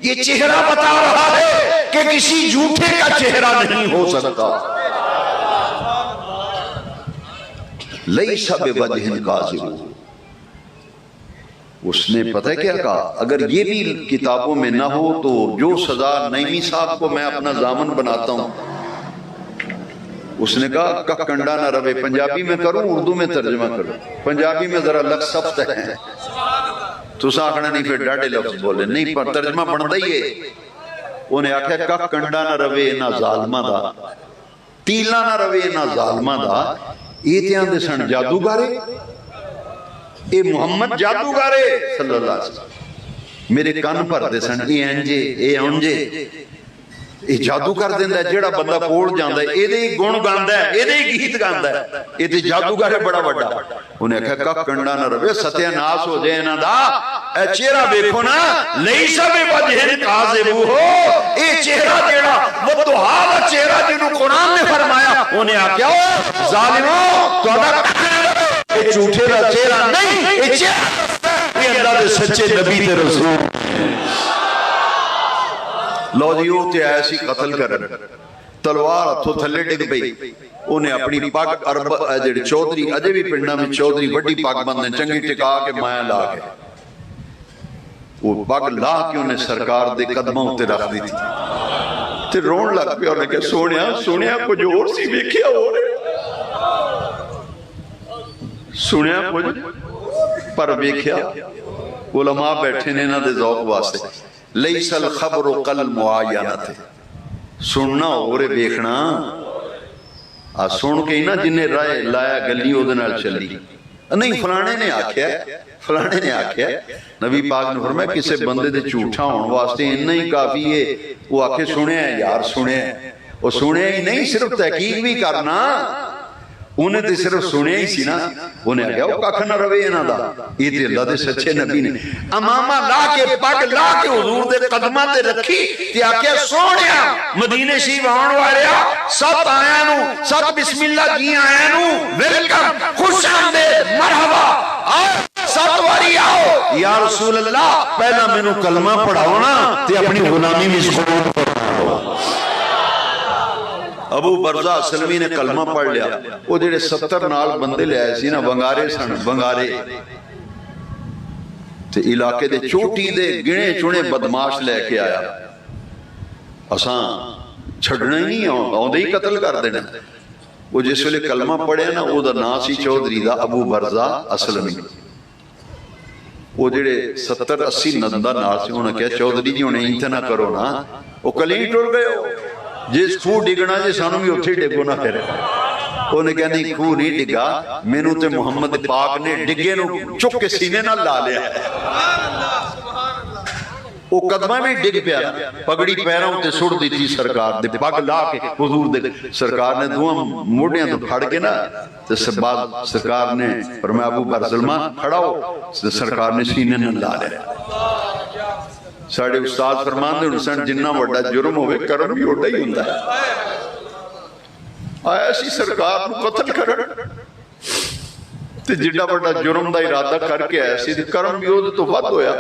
یہ چہرہ بتا رہا ہے کہ کسی جھوٹے کا چہرہ نہیں ہو سکتا۔ لیس بوجہ کاذبوہ، اس نے پتہ کیا کہا؟ اگر یہ بھی کتابوں میں نہ ہو تو جو سزا نعیمی صاحب کو میں اپنا ضامن بناتا ہوں۔ اس نے کہا کہ کنڈا نہ روے، پنجابی میں کروں اردو میں ترجمہ کروں؟ پنجابی میں ذرا لگ سخت ہے، تو ساکھنا نہیں پھر ڈاڑے لفظ بولے نہیں، پر ترجمہ بن دئی ہے۔ انہیں آکھا کہ کنڈا نہ روے نہ ظالمہ دا، تیلا نہ روے نہ ظالمہ دا، یہ تیان دے سن جادوگارے، اے محمد جادوگارے صلی اللہ علیہ وسلم، میرے کان پر دے سن اے انجے اے انجے، اے جادو کر دیندہ ہے، جیڑا بندہ کوڑ جاندہ ہے، اے دے گون گاندہ ہے، اے دے گیت گاندہ ہے، اے دے جادوگارے بڑا بڑا۔ انہیں کہا کہ کنڈا نہ روے، ستیہ ناس ہو جائے نا دا، اے چہرہ بیکھو نا، لیسا بے وجہ کاذبو ہو، اے چہرہ جیڑا وہ تو حالا چہرہ جنہوں قرآن نے فرمایا۔ انہیں آکیا ہو ظالموں تو اے جھوٹے دا چہرہ نہیں، اے چہرہ یہ اللہ دے سچے نبی دے رسول۔ لو جیو تے ایسی قتل کرن، تلوار ہتھوں تھلے ڈگ پئی، انہیں اپنی پاک عرب جڑے چودھری اجے بھی پنڈا میں چودھری وڈی پاک بندے چنگی ٹکا کے مایا لا کے، وہ پاک لا کے انہیں سرکار دے قدموں تے رکھ دی تھی، تے رون لگ پہ انہیں کہ سونیا کچھ اور سی ویکھیا ہو رہے، سنیا کچھ پر ویکھیا۔ علماء بیٹھے نے نہ دے ذوق واسطے، لیس الخبر قل معاینت، سننا اور ویکھنا سن کے ہی نا جنہیں رائے لایا گلی او دنال چلی، نہیں فلانے نے آکھیا فلانے نے آکھیا۔ نبی پاک نے فرمایا کسے بندے دے جھوٹا ہون واسطے انہی ہی کافی ہے، وہ آکھے سنیا ہے یار سنیا ہے، وہ سنیا ہی نہیں صرف تحقیق بھی کرنا، انہیں تے صرف سنیا ہی سی نا، انہیں آگیا وہ کاکھ نہ روے انہاں دا، یہ تے اللہ دے سچے نبی نے امامہ لا کے پاک لا کے حضور دے قدمہ تے رکھی، تے آکیا سونیا مدینے شریف آن والیا سات آیا نو، سات بسم اللہ جی آیا نو، ویلکم خوش آمدید مرحبا، آؤ سات واری آؤ، یا رسول اللہ پہلا میں نو کلمہ پڑھاؤ نا تے اپنی غلامی میں سکون پڑھاؤ۔ ابو برزہ اسلمی نے کلمہ پڑھ لیا، وہ جڑے 70 نال بندے لے آئے سی نا، ونگارے سن ونگارے، تے علاقے دے چوٹی دے گنے چنے بدماش لے کے آیا، اساں چھڑنا ہی نہیں آؤں دے ہی قتل کر دینا۔ وہ جس ویلے کلمہ پڑھے نا، وہ دا ناسی چودھری دا ابو برزہ اسلمی، وہ جڑے 70-80 نندہ نال سے انہوں نے کہا چودھری جی انہیں انتنا کرو نا، وہ کلیں ٹوڑ گئے ہو، جس کھو ڈگنا جی سانو بھی اتھے ڈگو نہ کرے۔ انہیں کہا نہیں خوہ نہیں ڈگا، مینوں تے محمد پاک نے ڈگے نو چک کے سینے نہ لا لیا ہے۔ وہ قدمہ میں ڈگ پیا، پگڑی پیروں تے سڑ دیتی سرکار دے، پگ لا کے حضور دے سرکار نے دعا موڑیاں تو پھڑ کے نا، تے بعد سرکار نے فرمایا ابو بکر سلمان کھڑا ہو، سرکار نے سینے نہ لا لیا۔ ساڑھے استاد فرمان دے حسین جنہ وڈا جرم ہوئے کرم بھی ہوتا ہی ہوتا ہے۔ آیا سی سرکار نو قتل کرن تے جنہ وڈا جرم دا ارادہ کر کے آیا سی کرم بھی ہوتا تو ود ہویا۔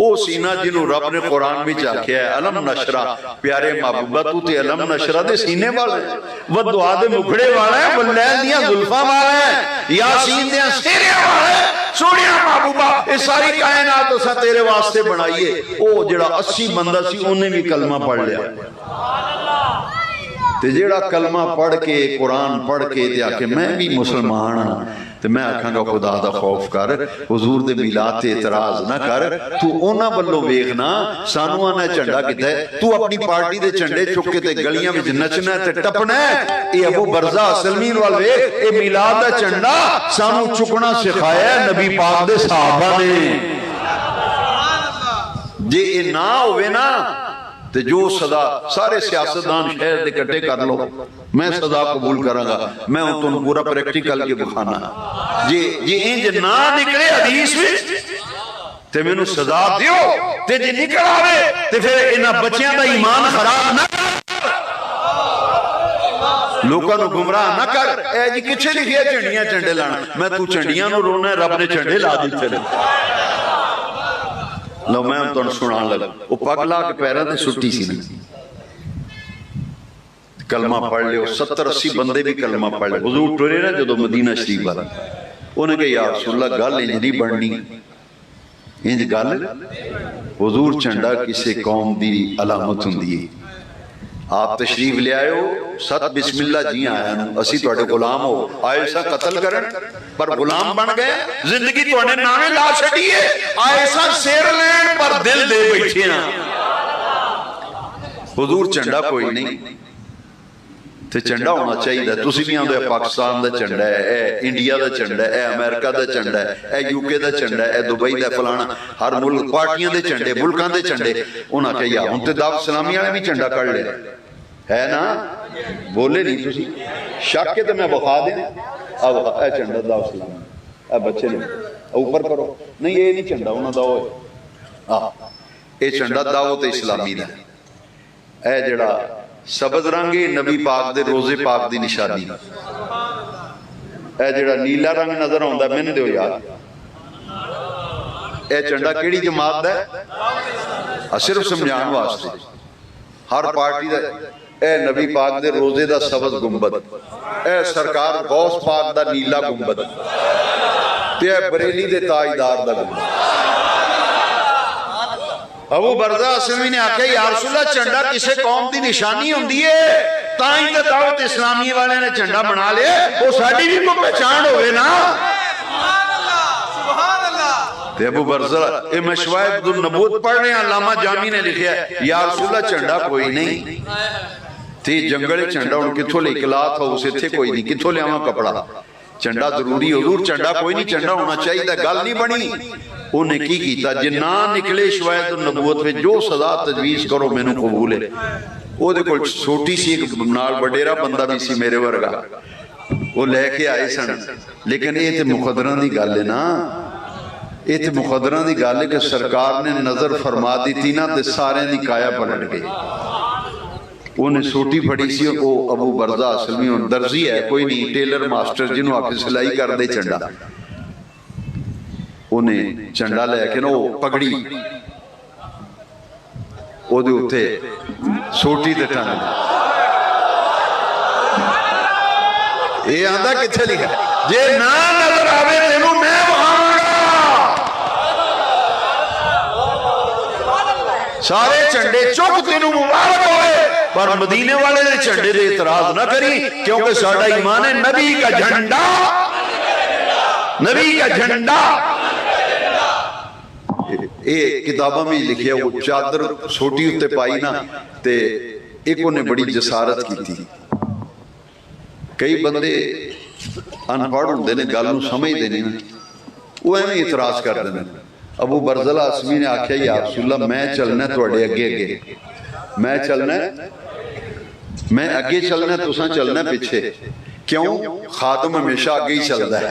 او سینہ جنہوں رب نے قرآن میں چاکیا ہے علم نشرہ، پیارے محبوبہ تو تے علم نشرہ دے سینے والے ہیں، وہ دعا دے مکھڑے والے ہیں، بلیل دیاں ظلفہ والے ہیں، یاسین دیاں سینے والے ہیں۔ سوڑیاں محبوبہ اس ساری کائنات اسا تیرے واسطے بنائیے۔ او جڑا 80 بندہ سی انہیں بھی کلمہ پڑھ لیا، تے جڑا کلمہ پڑھ کے قرآن پڑھ کے تے آکے میں بھی مسلمان ہاں، تے میں آکھاں گا خدا دا خوف کر، حضور دے میلاد تے اعتراض نہ کر، تو اونا بلو ویکھنا سانو آنا چنڈا کیتا ہے، تو اپنی پارٹی دے چنڈے چک کے تے گلیاں وچ نچنا تے ٹپنا ہے۔ اے ابو برزہ سلمین والوے اے میلاد دا چنڈا سانو چکنا سکھایا ہے نبی پاک دے صحابہ نے۔ جے اے نہ ہوئے نا تے جو صدا سارے سیاستدان شہر دے کٹے کر لو، میں صدا قبول کروں گا، میں ان تو پورا پریکٹیکل کے بکھانا جی انج نہ نکلے حدیث میں تے میں نو صدا دیو، تے جی نکل آوے تے پھر انہاں بچیاں دا ایمان خراب نہ کر، لوکاں نو گمراہ نہ کر۔ اے جی کچھے لکھیا چنڈیاں چنڈے لانا، میں تو چنڈیاں نو رونا ہے، رب نے چنڈے لا دیتے نے۔ لو میں ہم تو سنان لگا، وہ پگلا کے پیرہ دے سٹی سی نہیں، کلمہ پڑھ لے، 70-80 بندے بھی کلمہ پڑھ لے۔ حضور ٹورے نا جدو مدینہ شریف والا، انہیں کہا یا رسول اللہ گل انج نہیں بڑھنی، انج گل حضور چنڈا کسے قوم دی علامت ہوندی ہے۔ آپ تشریف لے آئے ہو، ست بسم اللہ جی آیا نا، اسی توڑے غلام ہو، آئے سا قتل کرن پر غلام بن گئے، زندگی توڑے نامے لا چھڑیے، آئے سا سیر لین پر دل دے بیٹھے ہیں۔ حضور چنڈا کوئی نہیں تے چنڈا ہونا چاہیے دا، تسی بھی آندھے پاکستان دا چنڈا ہے، اے انڈیا دا چنڈا ہے، اے امریکہ دا چنڈا ہے، اے یوکے دا چنڈا ہے، اے دبئی دا فلانا، ہر ملک پارٹیاں دے چنڈے، ملکان دے چنڈے، انہاں کہ یا انتے دعوت اسلامی آنے بھی چنڈا کر لے ہے نا، بولے نہیں تسی شک کے تو میں بخا دیں، اب اے چنڈا دعوت اسلامی، اے بچے نے اوپر کرو، نہیں یہ نہیں چنڈا انہاں دا ہوئے، اے چنڈا دعوت اسلامی دا، اے جڑا سبز رنگی نبی پاک دے روزے پاک دی نشانی، اے جڑا نیلا رنگ نظر ہوندہ میں نے دیو یاد، اے چنڈا کیڑی جماعت دا ہے، صرف سمجھان واسطے، ہر پارٹی دا، اے نبی پاک دے روزے دا سبز گنبد، اے سرکار غوث پاک دا نیلا گنبد، تے اے بریلی دے تاجدار دا گنبد۔ ابو برزہ اسلمی نے آکھا یا رسول اللہ چنڈا کسے قوم دی نشانی ہوندی ہے، تائیں تے دعوت اسلامی والے نے چنڈا بنا لے، وہ ساڑی بھی کو پہچان ہوئے نا۔ تے ابو برزہ اے مشواہد النبوت پڑھ رہے ہیں، علامہ جامی نے لکھیا ہے یا رسول اللہ چنڈا کوئی نہیں تھی، جنگلے چنڈا ان کتھو لے اکلات ہو اسے تھے کوئی نہیں، کتھو لے آماں کپڑا، چنڈا ضروری حضور چنڈا کوئی نہیں، چنڈا ہونا چاہیے دا گل نہیں بنی۔ انہیں کی کیتا جنان نکلے شوائد النبوت میں جو سزا تجویز کرو میں نے قبول ہے، وہ دے کوئی چھوٹی سی ایک نال بڑیرہ بندہ بھی سی میرے ورگا، وہ لے کے آئے سن، لیکن یہ تے مقدرہ دی گل ہے نا، یہ تے مقدرہ دی گل ہے کہ سرکار نے نظر فرما دی تھی نا تے سارے دی کایا پلٹ گئی۔ انہیں سوٹی پھڑی سی کو ابو برزہ اسلمی درزی ہے کوئی نہیں، ٹیلر ماسٹر جنہوں آکے سلائی کر دے چنڈا، انہیں چنڈا لے کے نا وہ پگڑی وہ دے اٹھے سوٹی دے ٹھانے یہ آندہ کتھے لکھا جے نا نظر آوے تینوں میں وہاں گا، سارے چنڈے چک تینوں مبارک ہوئے، پر مدینے والے نے چنڈے دے اعتراض نہ کری، کیونکہ ساڑھا ایمان ہے نبی کا جھنڈا، نبی کا جھنڈا۔ کتابہ میں لکھیا وہ چادر سوٹی اتے پائی نا تے ایک انہیں بڑی جسارت کی تھی، کئی بندے انپڑھ ہوندے نے گل نوں سمجھدے نہیں نا، وہ ایویں اعتراض کر دیندے نے۔ ابو برزلہ اسمی نے آکھیا یا رسول اللہ میں چلنا تواڈے اگے اگے، میں چلنا میں اگے چلنا تساں چلنا پیچھے، کیوں؟ خادم ہمیشہ آگے ہی چلدا ہے۔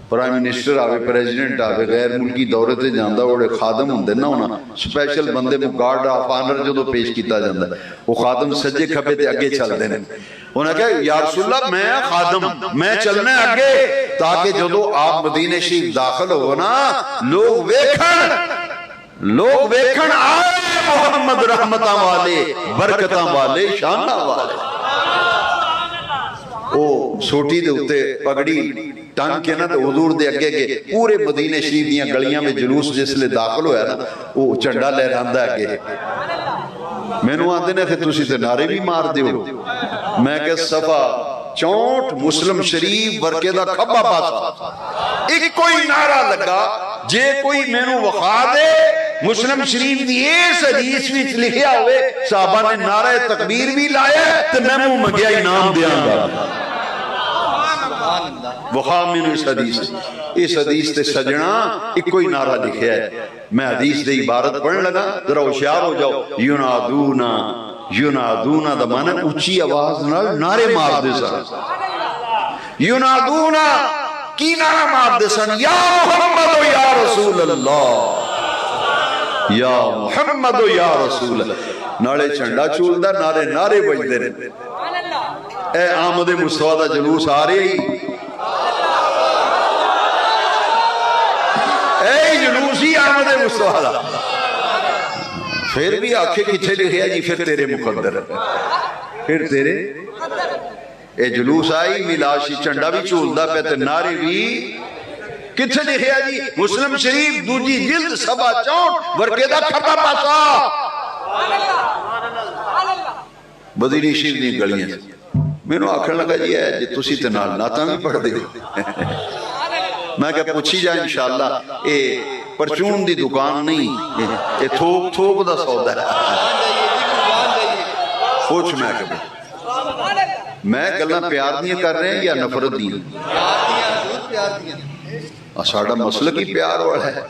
پرائم منسٹر آوے، پریزیڈنٹ آوے، غیر ملکی دورے تے جاندا، اوڑے خادم ہوندے نا ہونا سپیشل بندے کو گارڈ آف آنر جدوں پیش کیتا جاندا ہے، وہ خادم سجے کھبے تے اگے چلدے نے۔ انہاں کہا یا رسول اللہ میں خادم، میں چلنا اگے تاکہ جدوں آپ مدینے شریف داخل ہو نا لوگ ویکھن آئے محمد رحمتاں والے، برکتاں والے، شاناں والے۔ او سوٹی دے اتے پگڑی ٹنگ کے نا تو حضور دے اگے گے پورے مدینے شریف دیاں گلیاں میں جلوس جس لئے داخل ہویا نا وہ چنڈا لہراندہ اگے۔ میں نو آندے نے کہ تسی تے نعرے بھی مار دیو، میں کہ صفحہ 64 مسلم شریف ورکے دا کھبا پاسا ایک کوئی نعرہ لگا جے کوئی میں نو وخا دے مسلم شریف دی اس حدیث وچ لکھیا ہوئے صحابہ نے نعرہ تکبیر بھی لایا تے میں منہ منگیا انعام دیاں گا۔ وخا میں نو اس حدیث تے سجنا ایک کوئی نعرہ لکھیا ہے۔ میں حدیث دے عبارت پڑھن لگا، ذرا ہوشیار ہو جاؤ۔ یونادونا دا معنی اونچی آواز نال نعرے مار دے سن۔ یونادونا کی نعرہ مار دے سن، یا محمد یا رسول اللہ، یا محمد یا رسول اللہ۔ نالے چنڈا چولدا، نعرے بجدے رہے۔ اے آمد مصطفیٰ دا جلوس آ رہی، اے جلوس ہی آمد مصطفیٰ دا۔ پھر بھی آنکھیں کتھے لکھیا جی پھر تیرے مقدر، پھر تیرے اے جلوس آئی ملاشی چنڈا بھی چولدا پہ تے نعرے بھی کتھے لکھیا جی مسلم شریف دوجی جلد سبا 64 ورکے دا کھبا پاسا مدینے شریف دی گلیاں۔ میں نو آکھن لگا جی ہے جی تسی تے نال نعتاں بھی پڑھ دے۔ میں کہ پوچھی جائے انشاءاللہ اے پرچون دی دکان نہیں، اے تھوک دا سودا ہے۔ پوچھ میں کہ میں گلاں پیار دیاں کر رہے ہیں یا نفرت دیاں؟ ساڈا مسلک ہی پیار والا ہے۔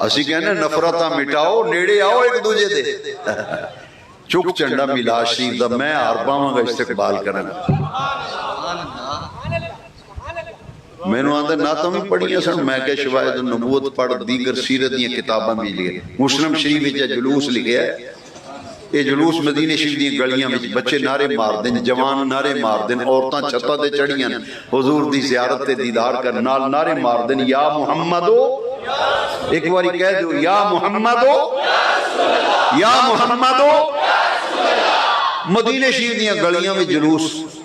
اسی کہنے نفرتاں مٹاؤ، نیڑے آؤ ایک دوجے دے۔ چک چنڈا میلاد شریف دا میں عرباں گا استقبال کرنا۔ میں نے آندھا نعتاں بھی پڑھیاں سن، میں کہ شواہد النبوت پڑھ دیگر سیرت دیاں کتاباں بھی لکھے۔ مسلم شریف وچ جلوس لکھے ہے، یہ جلوس مدینے شریف دی گلیاں وچ بچے نعرے مار دیں، جوان نعرے مار دیں، عورتاں چھتاں تے چڑھیاں حضور دی زیارت تے دیدار کر نال نعرے مار دیں، یا محمدو، ایک باری کہہ دو یا محمدو، یا محمدو۔ مدینے شریف دیاں گلیاں میں جلوس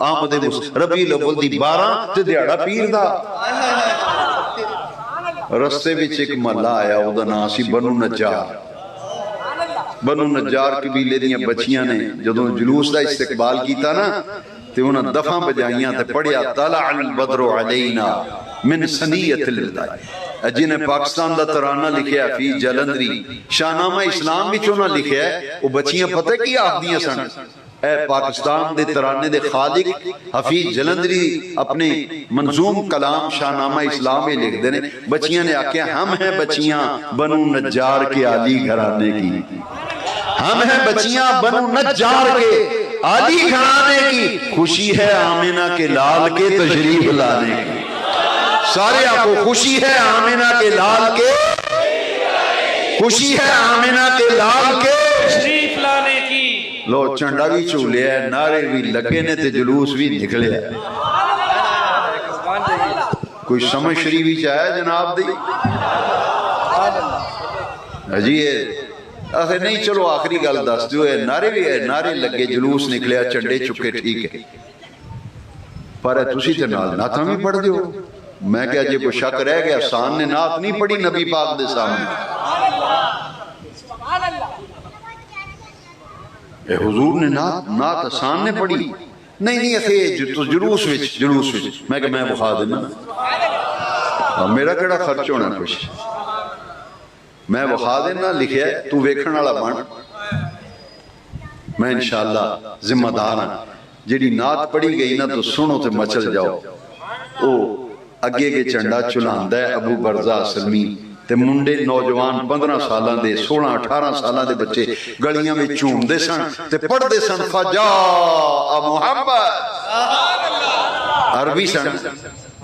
آمد ربیع الاول دی 12 تے دیہڑا پیر دا۔ رستے وچ ایک محلہ آیا، او دا نام سی بنو نجار۔ بنو نجار قبیلے دیاں بچیاں نے جدوں جلوس دا استقبال کیتا نا تے انہاں دفعاں بجائیاں تے پڑھیا طلع البدر علینا من ثنیۃ الوداع، جنہیں پاکستان دا ترانہ لکھیا فی جلندری شاہنامہ اسلام وچ انہاں لکھیا ہے۔ وہ بچیاں پتہ کی آخدیاں سن؟ اے پاکستان دے ترانے دے خالق حفیظ جلندری اپنے منظوم کلام شاہنامہ اسلام میں لکھ دینے۔ بچیاں نے آکھیا ہم ہیں بچیاں بنو نجار کے عالی گھرانے کی، ہم ہیں بچیاں بنو نجار کے عالی گھرانے کی، خوشی ہے آمنہ کے لال کے تشریف لانے کی۔ سارے آپ کو خوشی ہے آمنہ کے لال کے، خوشی ہے آمنہ کے لال کے تشریف لانے کی۔ لو چنڈا بھی چولے ہے، نعرے بھی لگے نے تے جلوس بھی نکلے ہے۔ کوئی سمجھ شریفی چاہے جناب دی؟ عجیب آخر نہیں، چلو آخری گل دس دیو ہے، نعرے بھی ہے، نعرے لگے جلوس نکلے چنڈے چکے ٹھیک ہے، پر تسی تے نال نعتاں بھی پڑھ دیو۔ میں کہا جے کوئی شک رہ گیا، احسان نے نعت نہیں پڑھی نبی پاک دے سامنے، اے حضور نے نعت احسان نے پڑھی نہیں اخی تو جلوس وچ میں کہ میں بخا دینا، میرا کیڑا خرچ ہونا کچھ، میں بخا دینا لکھیا ہے، تو ویکھن والا بن، میں انشاءاللہ ذمہ دار ہاں۔ جیڑی نعت پڑھی گئی نا تو سنو تے مچل جاؤ. او اگے کے چنڈا چلاندہ ہے ابو برزہ سلمی تے منڈے نوجوان 15 سالاں دے 16-18 سالاں دے بچے گلیاں میں چوم دے سن تے پڑھ دے سن فجاء محمد. عربی سن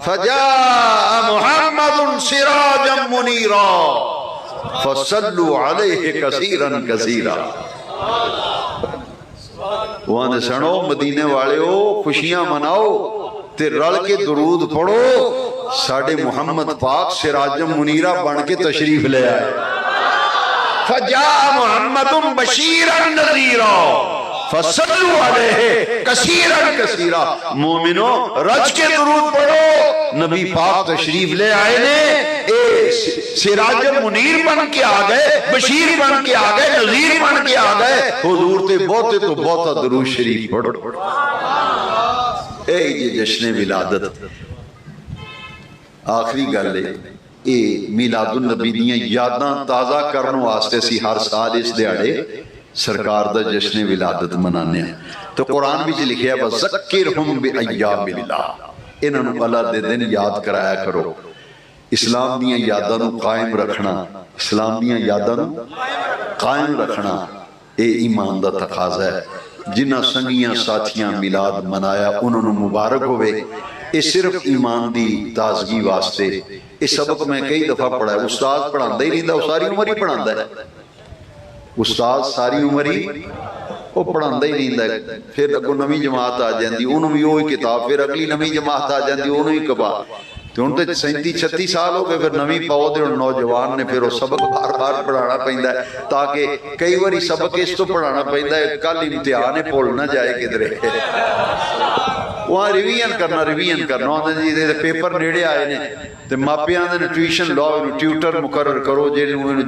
فجاء محمد سراجا منیرا فصلوا علیہ کثیرا کثیرا. وہاں دے سنو مدینے والے ہو خوشیاں مناؤ تے رل کے درود پڑھو. ساڑھے محمد پاک سراجم منیرہ بن کے تشریف لے آئے. فجاء محمد بشیرا نذیرا فصلوا علیہ کثیرا کثیرا. مومنو رج کے درود پڑھو. نبی پاک تشریف لے آئے نے سراج منیر بن کے آ گئے, بشیر بن کے آ گئے, نذیر بن کے آ گئے. حضور تے بہتے تو بہتا درود شریف پڑھو. اے یہ جشن ولادت آخری گل ہے. اے میلاد النبی دیاں یاداں تازہ کرن واسطے سی ہر سال اس دیہاڑے سرکار دا جشن ولادت منانے ہیں. تو قرآن بھی لکھیا ہے وَذَكِّرْهُمْ بِأَيَّامِ اللَّهِ. انہاں نوں اللہ دے دن یاد کرایا کرو. اسلام دیاں یاداں نوں قائم رکھنا, اسلام دیاں یاداں نوں قائم رکھنا اے ایمان دا تقاضا ہے. جنہاں سنگیاں ساتھیاں میلاد منایا انہوں نے مبارک ہوئے. یہ صرف ایمان دی تازگی واسطے. یہ سبق میں کئی دفعہ پڑھا ہے. استاد پڑھاندہ ہی نہیں دا, وہ ساری عمر ہی پڑھاندہ ہے. استاد ساری عمر ہی وہ پڑھاندہ ہی نہیں دا. پھر اگو نویں جماعت آ جاندی انہوں بھی وہی کتاب, پھر اگلی نویں جماعت آ جاندی انہوں ہی کبا. تو ان تے 37-36 سال ہو گئے. پھر نویں پاؤ دے اور نوجوان نے پھر وہ سبق بار بار پڑھانا پہندا ہے تاکہ کئی واری سبق اس تو پڑھانا پہندا ہے کل امتحان بھول نہ جائے کدھرے. وہاں ریویژن کرنا جی پیپر نیڑے آئے نے تے ماپیاں نے ٹیوشن لاؤ, ٹیوٹر مقرر کرو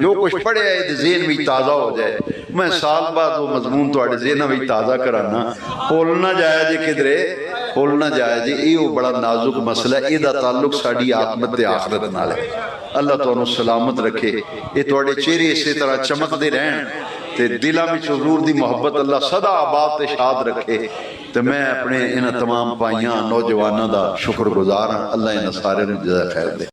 جو کچھ پڑھے آئے ذہن بھی تازہ ہو جائے. میں سال بعد وہ مضمون تواڈے ذہن بھی تازہ کرانا. بھول نہ جائے جی کدھرے, بھول نہ جائے جی. یہ بڑا نازک مسئلہ ہے. یہ تعلق ساری آخرت تے آخرت نال ہے. اللہ تانوں سلامت رکھے. یہ تواڈے چہرے اسی طرح چمکدے رہن تے دلاں وچ حضور دی محبت اللہ سدا آباد تے شاد رکھے. تو میں اپنے ان تمام پائیاں نوجوانوں دا شکر گزار ہاں. اللہ ان سارے نوں جزا خیر دے.